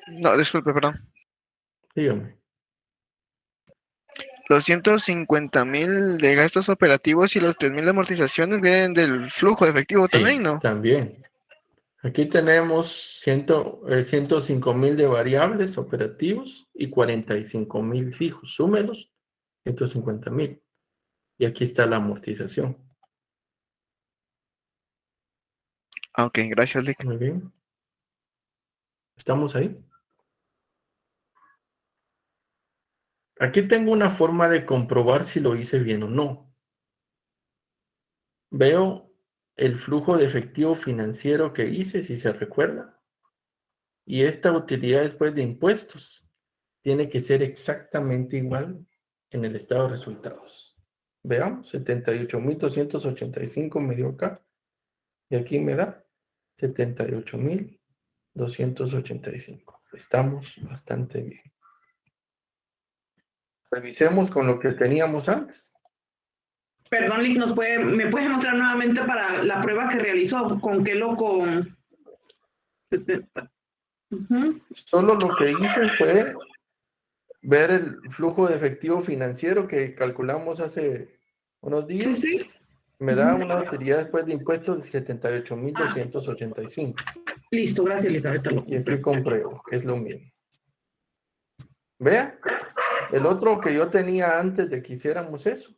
No, disculpe, perdón. Dígame. Los 150.000 de gastos operativos y los 3.000 de amortizaciones vienen del flujo de efectivo Sí, también, ¿no? también. Aquí tenemos 105.000 de variables operativos y 45.000 fijos. Súmelos, 150.000. Y aquí está la amortización. Ah, ok, gracias, Lick. Muy bien. ¿Estamos ahí? Aquí tengo una forma de comprobar si lo hice bien o no. Veo el flujo de efectivo financiero que hice, si se recuerda. Y esta utilidad después de impuestos tiene que ser exactamente igual en el estado de resultados. Veamos, 78.285 me dio acá. Y aquí me da 78.285. Estamos bastante bien. Revisemos con lo que teníamos antes. Perdón, Lick, ¿me puedes mostrar nuevamente para la prueba que realizó? ¿Con qué loco? Solo lo que hice fue ver el flujo de efectivo financiero que calculamos hace unos días. Sí. Me da una utilidad después de impuestos de 78.285. Listo, gracias, Lick. Ahorita lo Y aquí compruebo, es lo mismo. Vea, el otro que yo tenía antes de que hiciéramos eso.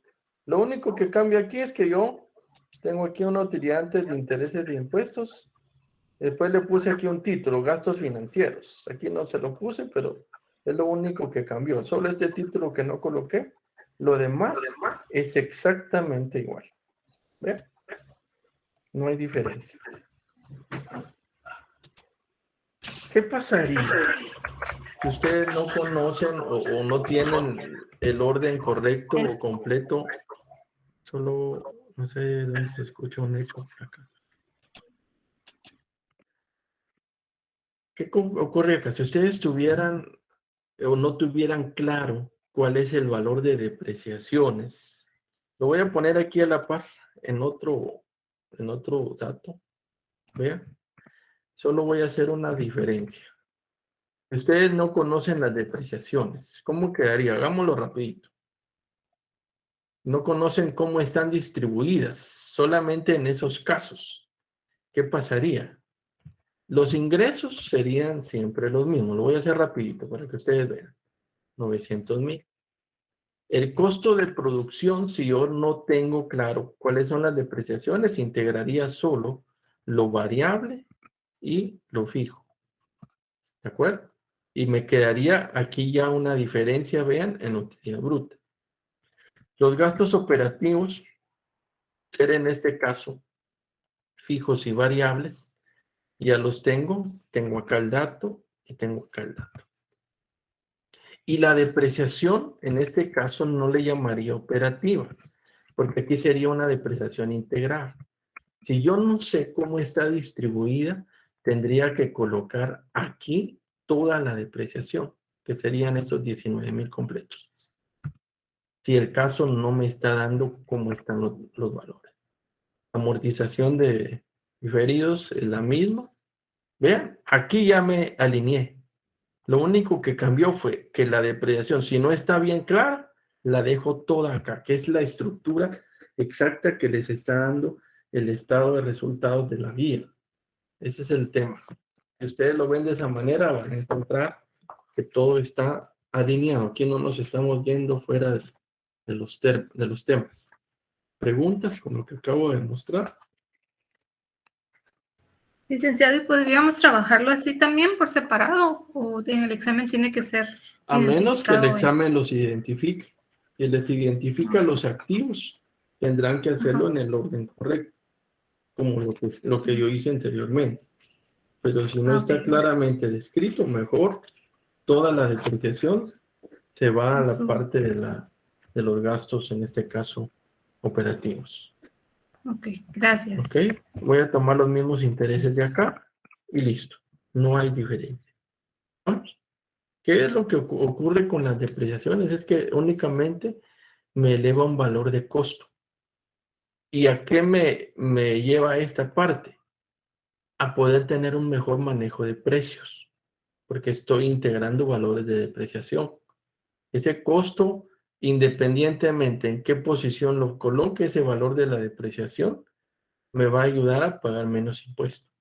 Lo único que cambia aquí es que yo tengo aquí una utilidad antes de intereses de impuestos. Después le puse aquí un título, gastos financieros. Aquí no se lo puse, pero es lo único que cambió. Solo este título que no coloqué. Lo demás es exactamente igual. ¿Ve? No hay diferencia. ¿Qué pasaría si ustedes no conocen o no tienen el orden correcto o completo? Solo, no sé dónde se escucha un eco por acá. ¿Qué ocurre acá? Si ustedes tuvieran o no tuvieran claro cuál es el valor de depreciaciones, lo voy a poner aquí a la par en otro dato. Vean, solo voy a hacer una diferencia. Si ustedes no conocen las depreciaciones, ¿cómo quedaría? Hagámoslo rapidito. No conocen cómo están distribuidas. solamente en esos casos, ¿qué pasaría? Los ingresos serían siempre los mismos. Lo voy a hacer rapidito para que ustedes vean. 900,000. El costo de producción, si yo no tengo claro cuáles son las depreciaciones, integraría solo lo variable y lo fijo. ¿De acuerdo? Y me quedaría aquí ya una diferencia, vean, en utilidad bruta. Los gastos operativos serán en este caso fijos y variables. Ya los tengo acá el dato y tengo acá el dato. Y la depreciación, en este caso, no le llamaría operativa, porque aquí sería una depreciación integral. Si yo no sé cómo está distribuida, tendría que colocar aquí toda la depreciación, que serían esos 19,000 completos. Si el caso no me está dando cómo están los valores. Amortización de diferidos es la misma. Vean, aquí ya me alineé. Lo único que cambió fue que la depreciación, si no está bien clara, la dejo toda acá, que es la estructura exacta que les está dando el estado de resultados de la guía. Ese es el tema. Si ustedes lo ven de esa manera, van a encontrar que todo está alineado. Aquí no nos estamos yendo fuera de los temas. ¿Preguntas con lo que acabo de mostrar? Licenciado, ¿y podríamos trabajarlo así también por separado? ¿O en el examen tiene que ser A menos que el identificado examen los identifique. Y les identifica los activos, tendrán que hacerlo en el orden correcto, como lo que yo hice anteriormente. Pero si no está claramente descrito, mejor toda la depreciación se va a la parte de los gastos, en este caso, operativos. Ok, gracias. Ok, voy a tomar los mismos intereses de acá y listo. No hay diferencia. ¿Vamos? ¿Qué es lo que ocurre con las depreciaciones? Es que únicamente me eleva un valor de costo. ¿Y a qué me lleva esta parte? A poder tener un mejor manejo de precios, porque estoy integrando valores de depreciación. Ese costo, independientemente en qué posición lo coloque, ese valor de la depreciación, me va a ayudar a pagar menos impuestos.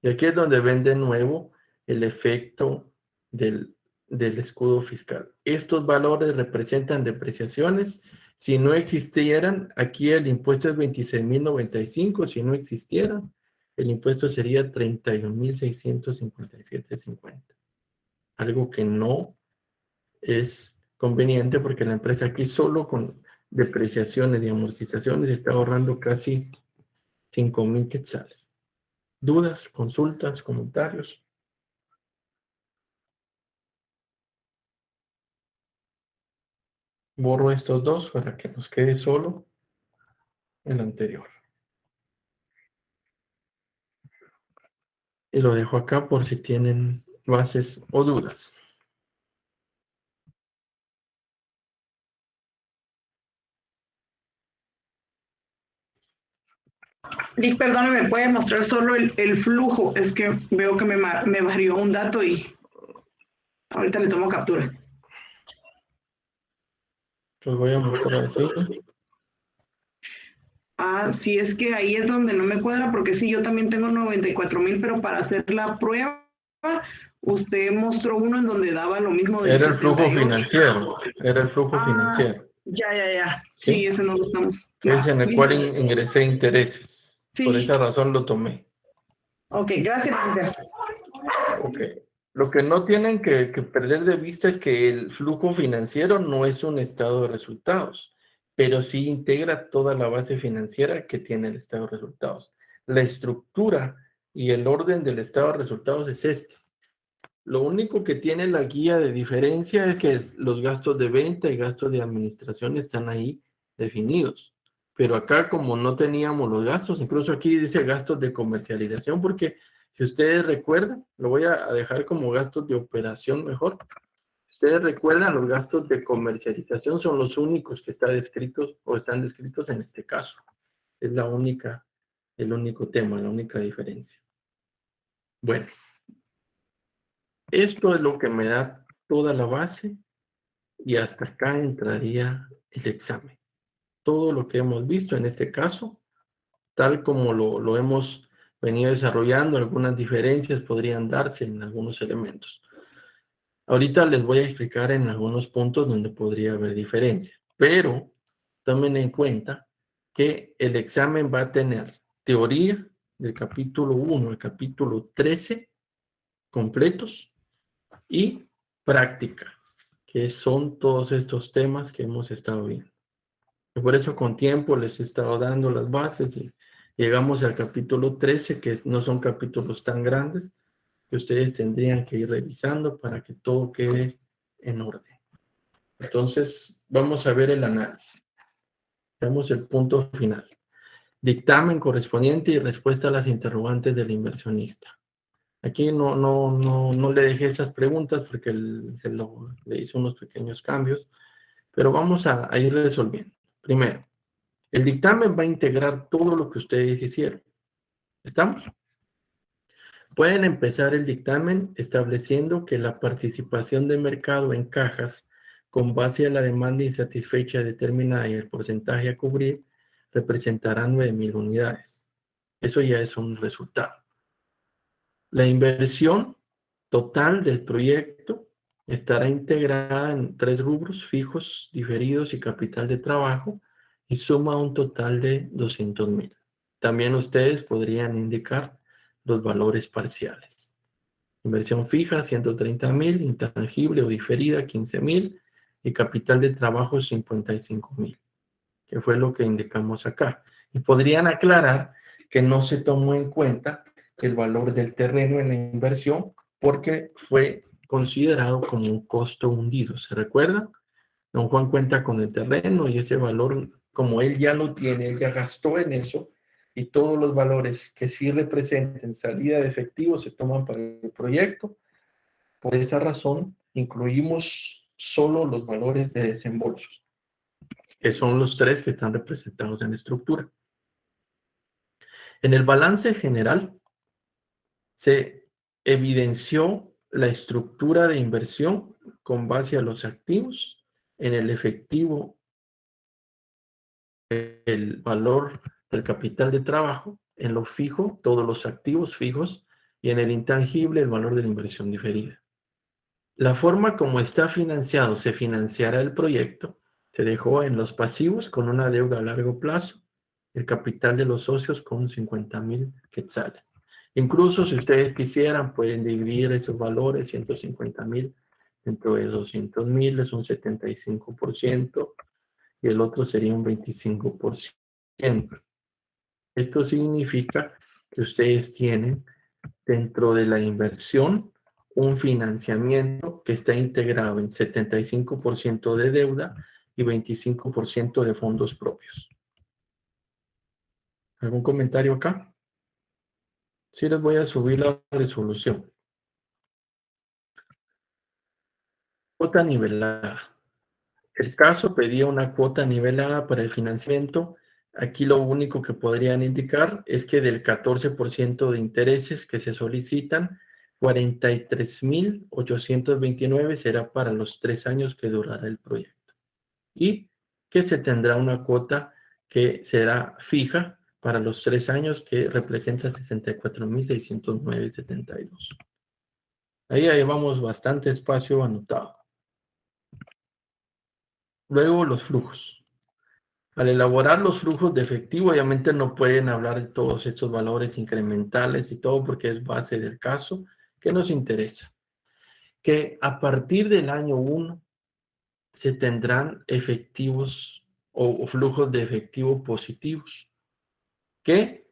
Y aquí es donde ven de nuevo el efecto del escudo fiscal. Estos valores representan depreciaciones. Si no existieran, aquí el impuesto es 26,095. Si no existiera, el impuesto sería 31,657.50. Algo que no es conveniente porque la empresa aquí solo con depreciaciones y amortizaciones está ahorrando casi 5,000 quetzales. ¿Dudas, consultas, comentarios? Borro estos dos para que nos quede solo el anterior. Y lo dejo acá por si tienen bases o dudas. Lick, perdóneme, ¿me puede mostrar solo el flujo? Es que veo que me varió un dato y ahorita le tomo captura. Los voy a mostrar así. Ah, sí, es que ahí es donde no me cuadra, porque sí, yo también tengo 94,000, pero para hacer la prueba, usted mostró uno en donde daba lo mismo del Era el flujo 78. financiero. Era el flujo financiero. Ya. Sí, ese no lo estamos. Es en el cual Listo. ingresé intereses. Sí. Por esa razón lo tomé. Ok, gracias. Ok. Lo que no tienen que perder de vista es que el flujo financiero no es un estado de resultados, pero sí integra toda la base financiera que tiene el estado de resultados. La estructura y el orden del estado de resultados es este. Lo único que tiene la guía de diferencia es que los gastos de venta y gastos de administración están ahí definidos. Pero acá, como no teníamos los gastos, incluso aquí dice gastos de comercialización, porque si ustedes recuerdan, lo voy a dejar como gastos de operación mejor. Si ustedes recuerdan, los gastos de comercialización son los únicos que están descritos o están descritos en este caso. Es el único tema, la única diferencia. Bueno. Esto es lo que me da toda la base y hasta acá entraría el examen. Todo lo que hemos visto en este caso tal como lo hemos venido desarrollando, algunas diferencias podrían darse en algunos elementos. Ahorita les voy a explicar en algunos puntos donde podría haber diferencias, pero tomen en cuenta que el examen va a tener teoría del capítulo 1 al capítulo 13 completos y práctica, que son todos estos temas que hemos estado viendo. Y por eso con tiempo les he estado dando las bases y llegamos al capítulo 13, que no son capítulos tan grandes, que ustedes tendrían que ir revisando para que todo quede en orden. Entonces, vamos a ver el análisis. Veamos el punto final. Dictamen correspondiente y respuesta a las interrogantes del inversionista. Aquí no le dejé esas preguntas porque le hice unos pequeños cambios, pero vamos a ir resolviendo. Primero, el dictamen va a integrar todo lo que ustedes hicieron. ¿Estamos? Pueden empezar el dictamen estableciendo que la participación de mercado en cajas con base a la demanda insatisfecha determinada y el porcentaje a cubrir representará 9,000 unidades. Eso ya es un resultado. La inversión total del proyecto estará integrada en 3 rubros: fijos, diferidos y capital de trabajo, y suma un total de 200,000. También ustedes podrían indicar los valores parciales. Inversión fija, 130,000, intangible o diferida, 15,000, y capital de trabajo, 55,000, que fue lo que indicamos acá. Y podrían aclarar que no se tomó en cuenta el valor del terreno en la inversión porque fue considerado como un costo hundido. ¿Se recuerdan? Don Juan cuenta con el terreno y ese valor, como él ya lo tiene, él ya gastó en eso, y todos los valores que sí representen salida de efectivo se toman para el proyecto. Por esa razón, incluimos solo los valores de desembolsos, que son los 3 que están representados en la estructura. En el balance general se evidenció la estructura de inversión con base a los activos, en el efectivo el valor del capital de trabajo, en lo fijo todos los activos fijos y en el intangible el valor de la inversión diferida. La forma como está financiado, se financiará el proyecto, se dejó en los pasivos con una deuda a largo plazo, el capital de los socios con 50,000 quetzales. Incluso si ustedes quisieran, pueden dividir esos valores, 150,000 dentro de 200,000, es un 75%, y el otro sería un 25%. Esto significa que ustedes tienen dentro de la inversión un financiamiento que está integrado en 75% de deuda y 25% de fondos propios. ¿Algún comentario acá? Sí, les voy a subir la resolución. Cuota nivelada. El caso pedía una cuota nivelada para el financiamiento. Aquí lo único que podrían indicar es que del 14% de intereses que se solicitan, 43,829 será para los 3 años que durará el proyecto. Y que se tendrá una cuota que será fija para los 3 años, que representa 64,609,72. Ahí llevamos bastante espacio anotado. Luego, los flujos. Al elaborar los flujos de efectivo, obviamente no pueden hablar de todos estos valores incrementales y todo porque es base del caso que nos interesa. Que a partir del año 1 se tendrán efectivos o flujos de efectivo positivos, que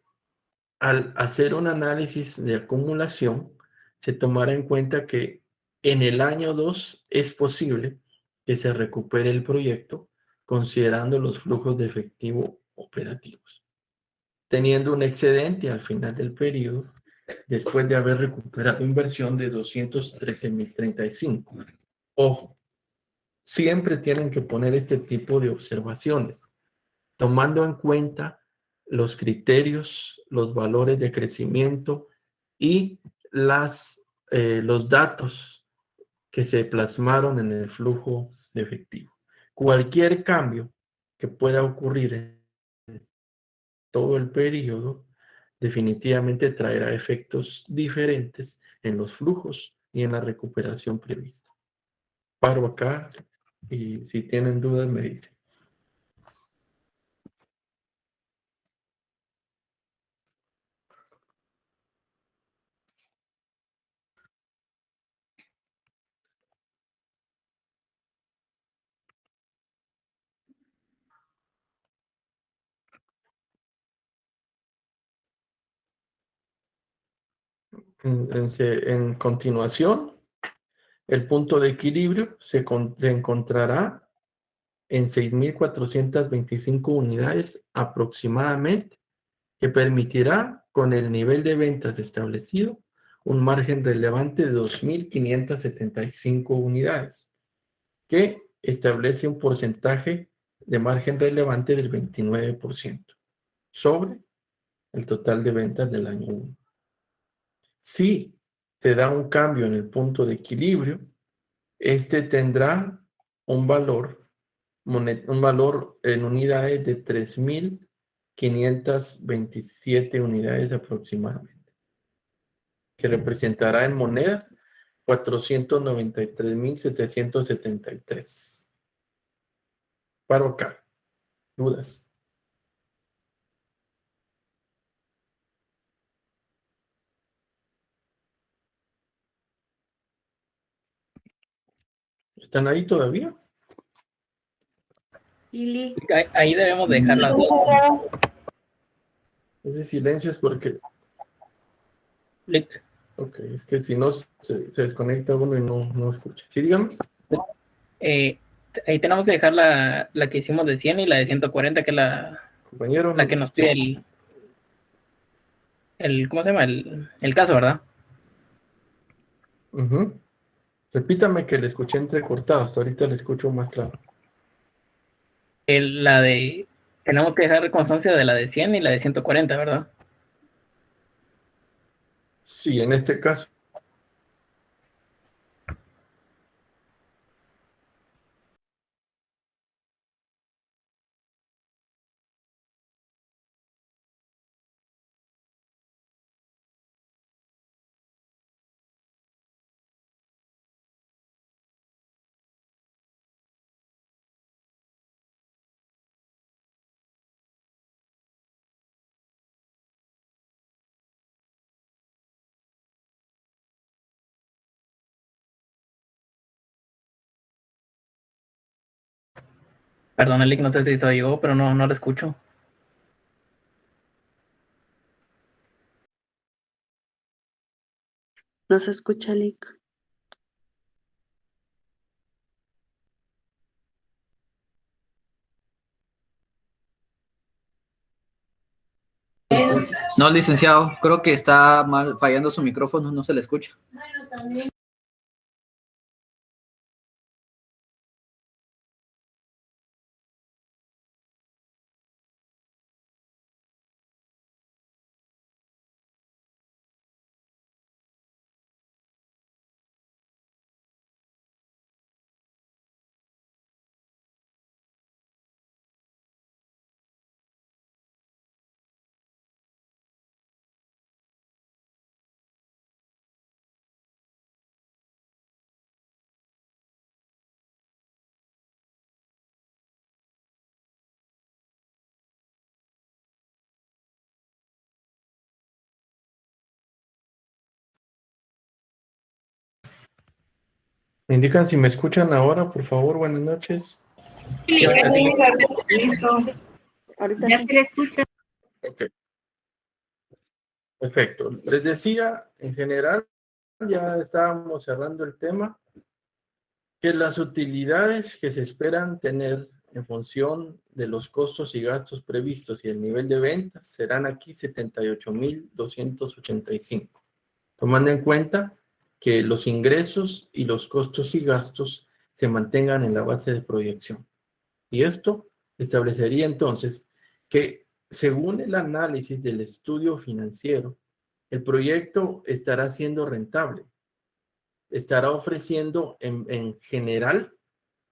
al hacer un análisis de acumulación se tomará en cuenta que en el año 2 es posible que se recupere el proyecto considerando los flujos de efectivo operativos, teniendo un excedente al final del periodo después de haber recuperado inversión de 213,035. Ojo, siempre tienen que poner este tipo de observaciones, tomando en cuenta los criterios, los valores de crecimiento y los datos que se plasmaron en el flujo de efectivo. Cualquier cambio que pueda ocurrir en todo el periodo, definitivamente traerá efectos diferentes en los flujos y en la recuperación prevista. Paro acá y si tienen dudas me dicen. En continuación, el punto de equilibrio se encontrará en 6.425 unidades aproximadamente, que permitirá, con el nivel de ventas establecido, un margen relevante de 2.575 unidades, que establece un porcentaje de margen relevante del 29% sobre el total de ventas del año 1. Si se da un cambio en el punto de equilibrio, este tendrá un valor en unidades de 3.527 unidades aproximadamente, que representará en moneda 493.773. Paro acá. ¿Dudas? ¿Están ahí todavía? Ahí debemos dejarla. Ese silencio es porque... Lick. Ok, es que si no se desconecta uno y no escucha. ¿Sí, dígame? Ahí tenemos que dejar la que hicimos de 100 y la de 140, que es Compañero, la que nos pide ¿cómo se llama? El caso, ¿verdad? Repítame que le escuché entrecortado, hasta ahorita le escucho más claro. Tenemos que dejar constancia de la de 100 y la de 140, ¿verdad? Sí, en este caso. Perdón, Lick, no sé si soy yo, pero no lo escucho. No se escucha, Lick. No, licenciado, creo que está mal fallando su micrófono, no se le escucha. Me indican si me escuchan ahora, por favor, buenas noches. Sí, Listo. ya se le escucha. Ok. Perfecto. Les decía, en general, ya estábamos cerrando el tema, que las utilidades que se esperan tener en función de los costos y gastos previstos y el nivel de ventas serán aquí 78.285, tomando en cuenta que los ingresos y los costos y gastos se mantengan en la base de proyección. Y esto establecería entonces que, según el análisis del estudio financiero, el proyecto estará siendo rentable, estará ofreciendo en general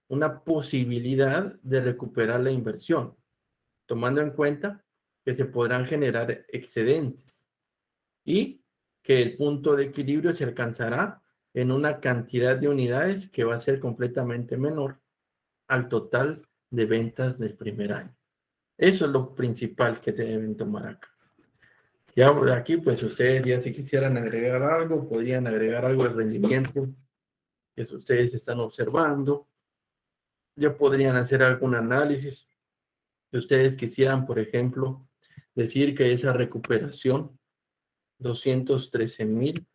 una posibilidad de recuperar la inversión, tomando en cuenta que se podrán generar excedentes y que el punto de equilibrio se alcanzará en una cantidad de unidades que va a ser completamente menor al total de ventas del primer año. Eso es lo principal que deben tomar acá. Ya aquí, pues ustedes ya si quisieran agregar algo, podrían agregar algo de rendimiento que ustedes están observando. Ya podrían hacer algún análisis. Si ustedes quisieran, por ejemplo, decir que esa recuperación, 213,000,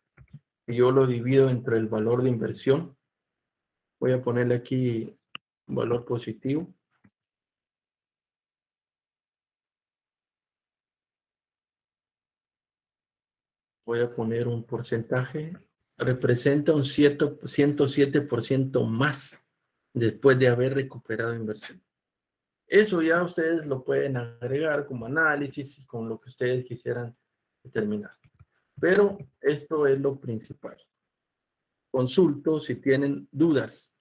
yo lo divido entre el valor de inversión. Voy a ponerle aquí un valor positivo. Voy a poner un porcentaje. Representa un 107% más después de haber recuperado inversión. Eso ya ustedes lo pueden agregar como análisis y con lo que ustedes quisieran determinar. Pero esto es lo principal. Consulto si tienen dudas.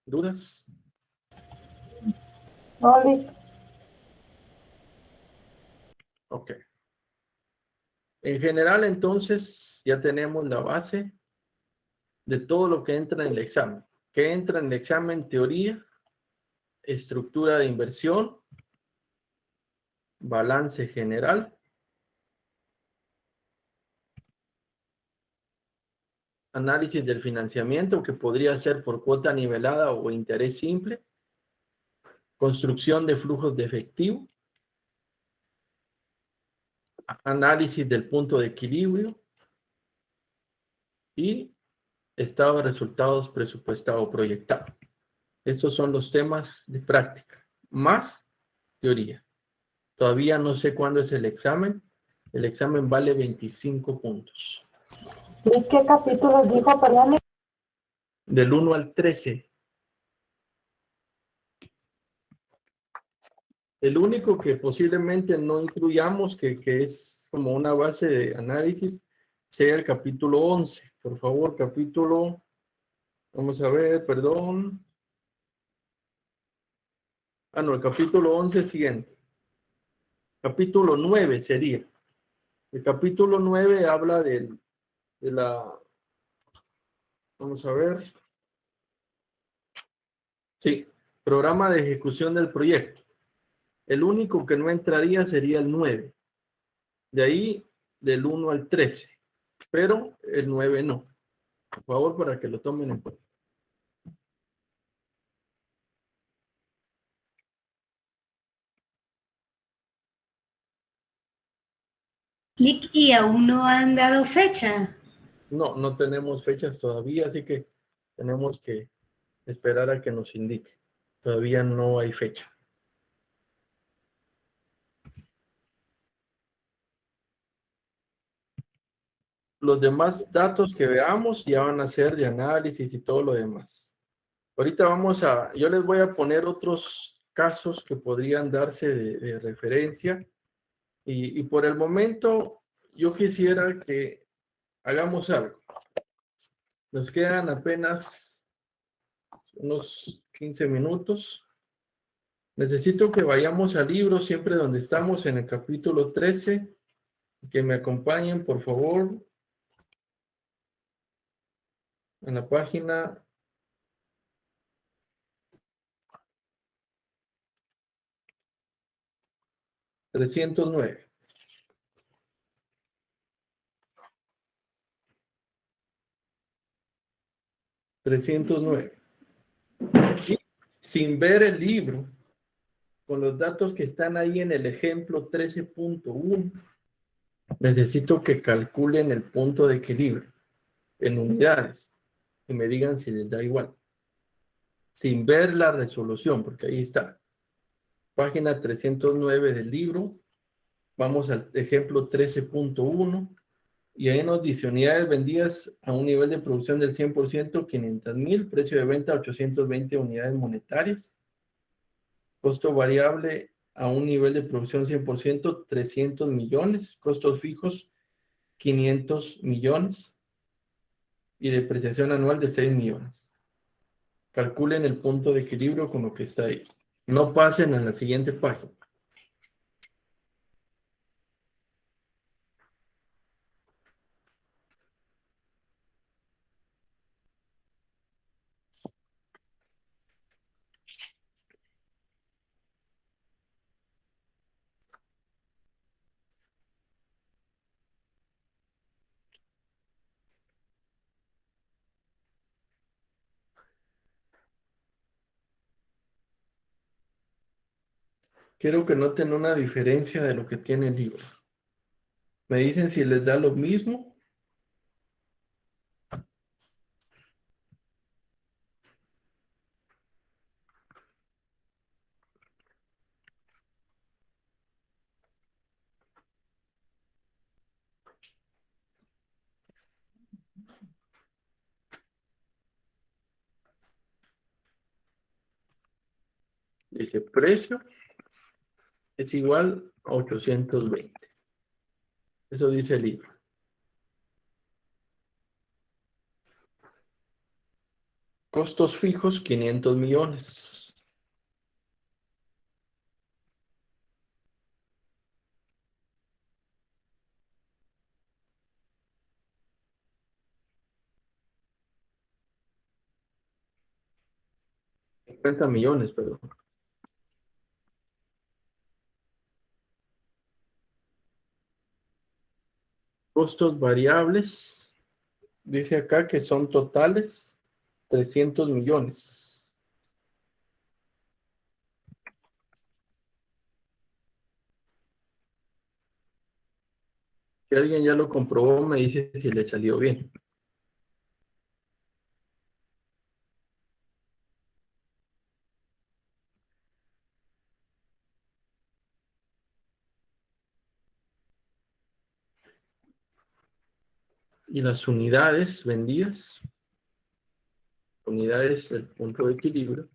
¿Dudas? Ok. En general, entonces, ya tenemos la base de todo lo que entra en el examen. ¿Qué entra en el examen? Teoría, estructura de inversión, balance general, análisis del financiamiento, que podría ser por cuota nivelada o interés simple, construcción de flujos de efectivo, análisis del punto de equilibrio y estado de resultados presupuestado o proyectado. Estos son los temas de práctica, más teoría. Todavía no sé cuándo es el examen. El examen vale 25 puntos. ¿Y qué capítulos dijo, perdón? Del 1 al 13. El único que posiblemente no incluyamos, que es como una base de análisis, sea el capítulo 11. Por favor, capítulo, vamos a ver, perdón. No, el capítulo 11 es siguiente. Capítulo 9 sería. El capítulo 9 habla de la... Vamos a ver. Sí, programa de ejecución del proyecto. El único que no entraría sería el 9. De ahí, del 1 al 13. Pero el 9 no. Por favor, para que lo tomen en cuenta. ¿Y aún no han dado fecha? No, no tenemos fechas todavía, así que tenemos que esperar a que nos indique. Todavía no hay fecha. Los demás datos que veamos ya van a ser de análisis y todo lo demás. Ahorita yo les voy a poner otros casos que podrían darse de referencia. Y por el momento, yo quisiera que hagamos algo. Nos quedan apenas unos 15 minutos. Necesito que vayamos al libro siempre donde estamos en el capítulo 13. Que me acompañen, por favor, en la página 309. Y sin ver el libro, con los datos que están ahí en el ejemplo 13.1, necesito que calculen el punto de equilibrio en unidades y me digan si les da igual. Sin ver la resolución, porque ahí está. Página 309 del libro. Vamos al ejemplo 13.1 y ahí nos dice unidades vendidas a un nivel de producción del 100%, 500,000, precio de venta 820 unidades monetarias, costo variable a un nivel de producción 100%, 300 millones, costos fijos 500 millones, y depreciación anual de 6 millones. Calculen el punto de equilibrio con lo que está ahí. No pasen a la siguiente página. Quiero que noten una diferencia de lo que tiene el libro. Me dicen si les da lo mismo. Dice, precio es igual a 820. Eso dice el libro. Costos fijos, 500 millones. $50 millones, perdón. Costos variables, dice acá que son totales 300 millones. Si alguien ya lo comprobó, me dice si le salió bien. Y las unidades vendidas, unidades del punto de equilibrio,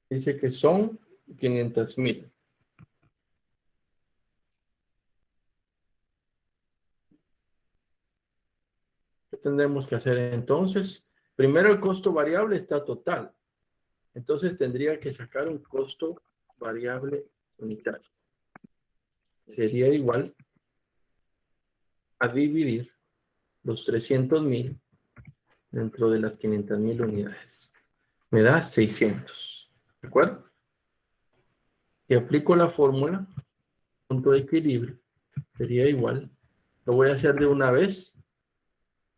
dice que son 500,000. ¿Qué tendremos que hacer entonces? Primero, el costo variable está total. Entonces tendría que sacar un costo variable unitario. Sería igual a dividir los 300,000 dentro de las 500,000 unidades. Me da 600. ¿De acuerdo? Y aplico la fórmula, punto de equilibrio, sería igual. Lo voy a hacer de una vez.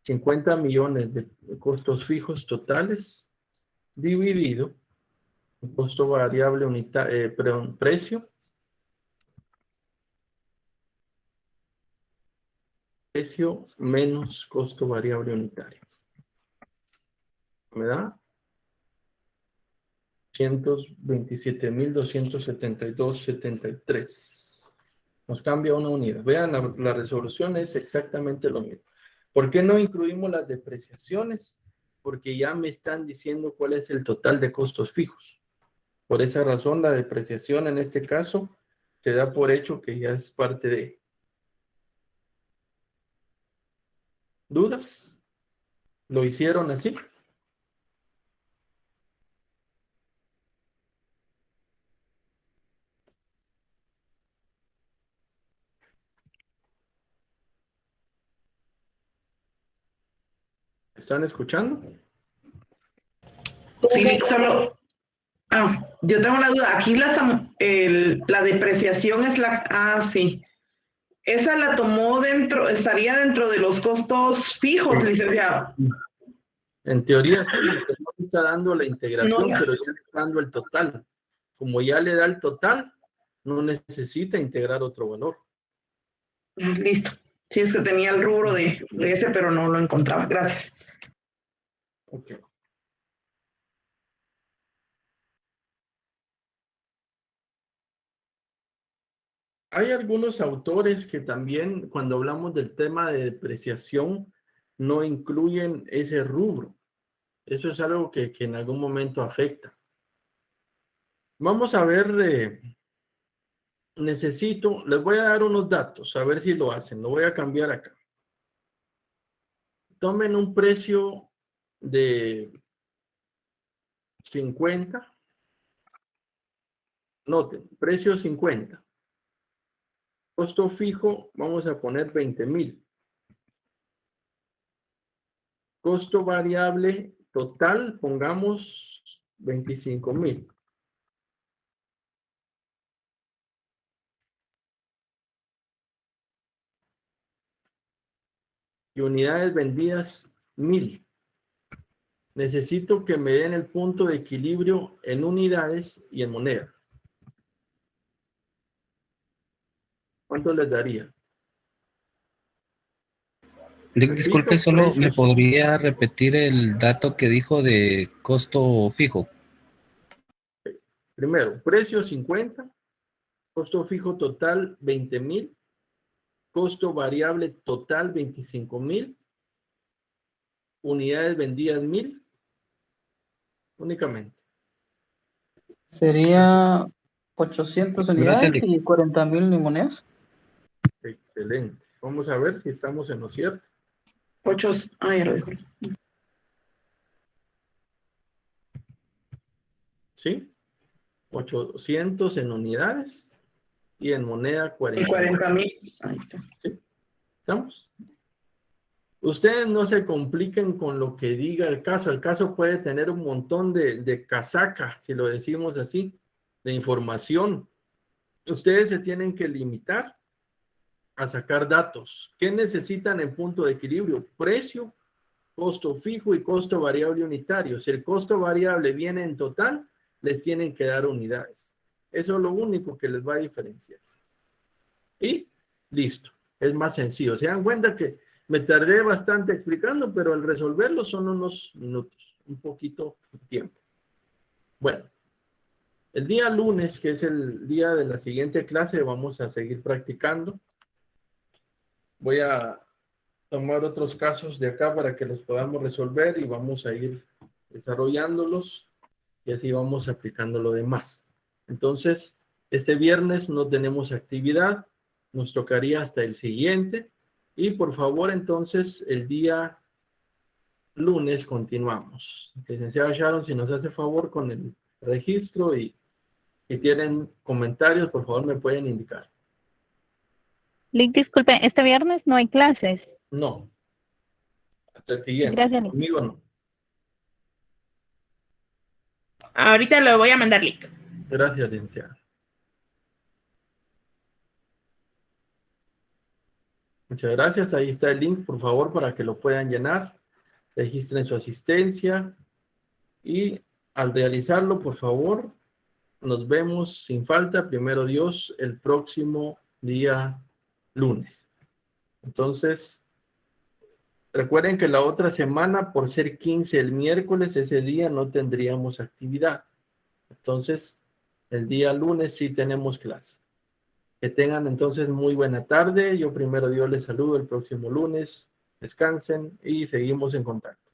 50 millones de costos fijos totales dividido el costo variable unitario, precio menos costo variable unitario. Me da 127,272,73. Nos cambia una unidad. Vean, la resolución es exactamente lo mismo. ¿Por qué no incluimos las depreciaciones? Porque ya me están diciendo cuál es el total de costos fijos. Por esa razón, la depreciación en este caso se da por hecho que ya es parte de. ¿Dudas? ¿Lo hicieron así? ¿Están escuchando? Sí, solo. Yo tengo una duda. Aquí la depreciación es la. Sí. Esa la tomó estaría dentro de los costos fijos, licenciado. En teoría sí, no está dando la integración, No. pero ya está dando el total. Como ya le da el total, no necesita integrar otro valor. Listo. Sí, es que tenía el rubro de ese, pero no lo encontraba. Gracias. Ok. Hay algunos autores que también, cuando hablamos del tema de depreciación, no incluyen ese rubro. Eso es algo que en algún momento afecta. Vamos a ver, les voy a dar unos datos, a ver si lo hacen. Lo voy a cambiar acá. Tomen un precio de 50. Noten, precio 50. Costo fijo, vamos a poner 20,000. Costo variable total, pongamos 25,000. Y unidades vendidas 1,000. Necesito que me den el punto de equilibrio en unidades y en moneda. ¿Cuánto les daría? Disculpe, solo me podría repetir el dato que dijo de costo fijo. Primero, precio 50, costo fijo total 20,000, costo variable total 25,000, unidades vendidas 1,000, únicamente. Sería 800 unidades Gracias. y 40,000 monedas. Excelente. Vamos a ver si estamos en lo cierto. Ya lo dijo. ¿Sí? 800 en unidades y en moneda 40,000. 40,000. Ahí está. ¿Sí? ¿Estamos? Ustedes no se compliquen con lo que diga el caso. El caso puede tener un montón de casaca, si lo decimos así, de información. Ustedes se tienen que limitar a sacar datos. ¿Qué necesitan en punto de equilibrio? Precio, costo fijo y costo variable unitario. Si el costo variable viene en total, les tienen que dar unidades. Eso es lo único que les va a diferenciar. Y listo. Es más sencillo. Se dan cuenta que me tardé bastante explicando, pero al resolverlo son unos minutos, un poquito de tiempo. Bueno, el día lunes, que es el día de la siguiente clase, vamos a seguir practicando. Voy a tomar otros casos de acá para que los podamos resolver y vamos a ir desarrollándolos y así vamos aplicando lo demás. Entonces, este viernes no tenemos actividad, nos tocaría hasta el siguiente y por favor entonces el día lunes continuamos. Licenciada Sharon, si nos hace favor con el registro y si tienen comentarios, por favor me pueden indicar. Lick, disculpe, ¿este viernes no hay clases? No. Hasta el siguiente. Gracias, Lick. Conmigo no. Ahorita lo voy a mandar, Lick. Gracias, licenciada. Muchas gracias. Ahí está el link, por favor, para que lo puedan llenar. Registren su asistencia. Y al realizarlo, por favor, nos vemos sin falta, primero Dios, el próximo día lunes. Entonces, recuerden que la otra semana, por ser 15 el miércoles, ese día no tendríamos actividad. Entonces, el día lunes sí tenemos clase. Que tengan entonces muy buena tarde. Yo primero Dios les saludo el próximo lunes. Descansen y seguimos en contacto.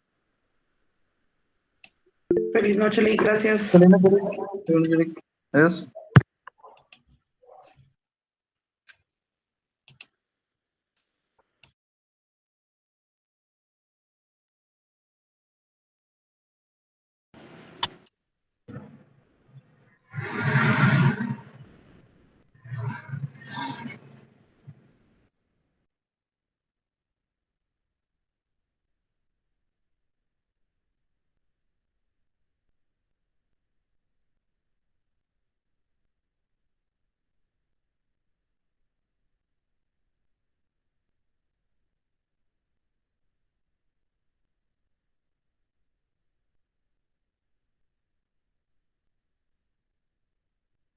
Feliz noche, Lick. Gracias. Feliz noche, Lick. Adiós.